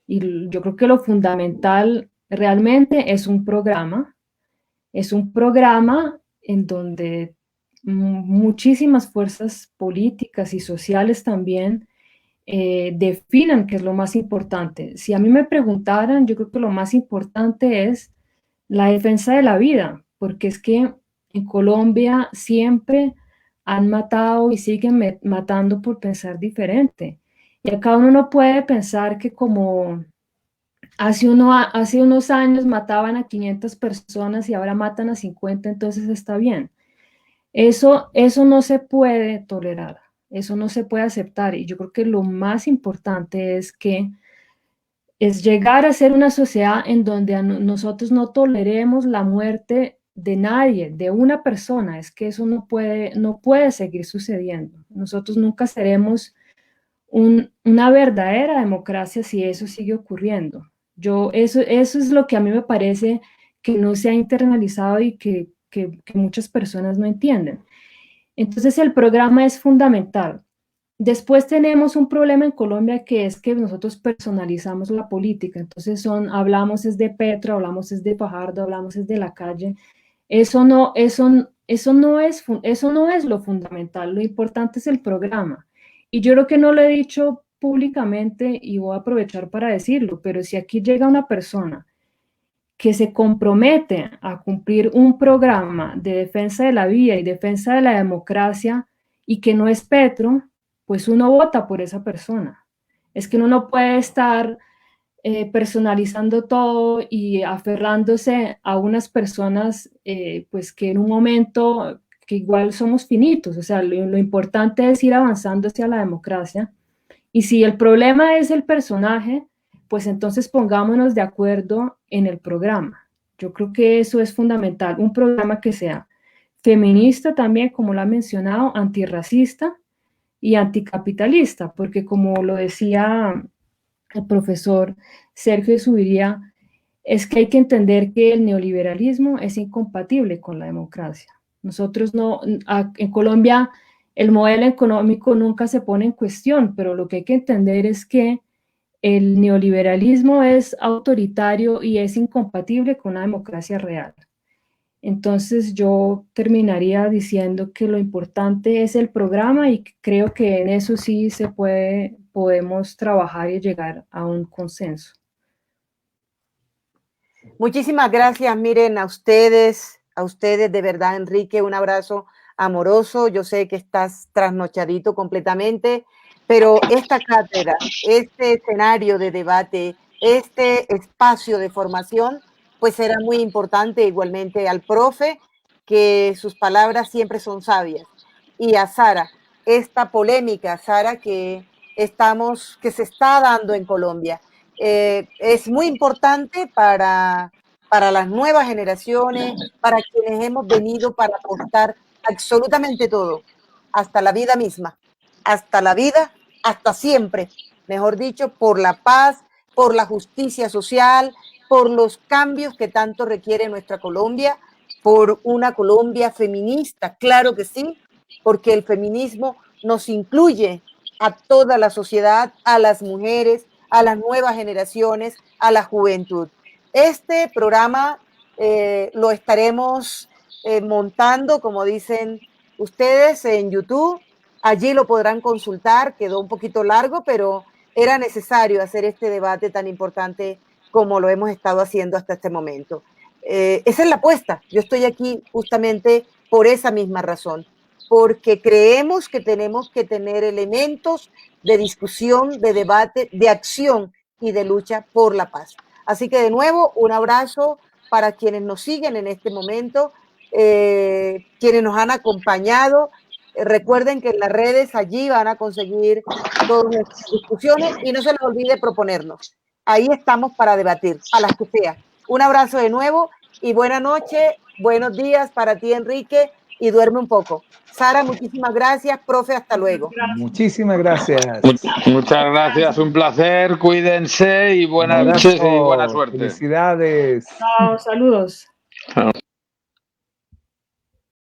Y yo creo que lo fundamental realmente es un programa en donde muchísimas fuerzas políticas y sociales también definan qué es lo más importante. Si a mí me preguntaran, yo creo que lo más importante es la defensa de la vida, porque es que en Colombia siempre han matado y siguen matando por pensar diferente. Y acá uno no puede pensar que como hace unos años mataban a 500 personas y ahora matan a 50, entonces está bien. Eso no se puede tolerar, eso no se puede aceptar. Y yo creo que lo más importante es llegar a ser una sociedad en donde nosotros no toleremos la muerte de nadie, de una persona. Es que eso no puede seguir sucediendo. Nosotros nunca seremos una verdadera democracia si eso sigue ocurriendo. Eso es lo que a mí me parece que no se ha internalizado y que muchas personas no entienden. Entonces el programa es fundamental. Después tenemos un problema en Colombia que es que nosotros personalizamos la política. Entonces hablamos es de Petro, hablamos es de Fajardo, hablamos es de la calle. Eso no es lo fundamental. Lo importante es el programa. Y yo creo que no lo he dicho públicamente y voy a aprovechar para decirlo, pero si aquí llega una persona que se compromete a cumplir un programa de defensa de la vida y defensa de la democracia y que no es Petro, pues uno vota por esa persona. Es que uno no puede estar personalizando todo y aferrándose a unas personas, pues que en un momento, que igual somos finitos, o sea, lo importante es ir avanzando hacia la democracia. Y si el problema es el personaje, pues entonces pongámonos de acuerdo en el programa. Yo creo que eso es fundamental, un programa que sea feminista también, como lo ha mencionado, antirracista y anticapitalista, porque como lo decía el profesor Sergio Zuviría, es que hay que entender que el neoliberalismo es incompatible con la democracia. Nosotros en Colombia el modelo económico nunca se pone en cuestión, pero lo que hay que entender es que el neoliberalismo es autoritario y es incompatible con la democracia real. Entonces yo terminaría diciendo que lo importante es el programa y creo que en eso sí podemos trabajar y llegar a un consenso. Muchísimas gracias, miren, a ustedes de verdad, Enrique, un abrazo amoroso. Yo sé que estás trasnochadito completamente, pero esta cátedra, este escenario de debate, este espacio de formación, pues será muy importante igualmente al profe, que sus palabras siempre son sabias, y a Sara, esta polémica, Sara, que se está dando en Colombia. Es muy importante para las nuevas generaciones, para quienes hemos venido para aportar absolutamente todo, hasta la vida misma, hasta la vida, hasta siempre, mejor dicho, por la paz, por la justicia social, por los cambios que tanto requiere nuestra Colombia, por una Colombia feminista, claro que sí, porque el feminismo nos incluye a toda la sociedad, a las mujeres, a las nuevas generaciones, a la juventud. Este programa lo estaremos montando, como dicen ustedes, en YouTube. Allí lo podrán consultar, quedó un poquito largo, pero era necesario hacer este debate tan importante como lo hemos estado haciendo hasta este momento. Esa es la apuesta. Yo estoy aquí justamente por esa misma razón, porque creemos que tenemos que tener elementos de discusión, de debate, de acción y de lucha por la paz. Así que de nuevo, un abrazo para quienes nos siguen en este momento, quienes nos han acompañado. Recuerden que en las redes allí van a conseguir todas nuestras discusiones y no se les olvide proponernos. Ahí estamos para debatir, a las que sea. Un abrazo de nuevo y buena noche, buenos días para ti, Enrique, y duerme un poco. Sara, muchísimas gracias. Profe, hasta luego. Muchísimas gracias. Muchas gracias, un placer. Cuídense y buenas noches y buena suerte. Felicidades. Chao, saludos. Chao.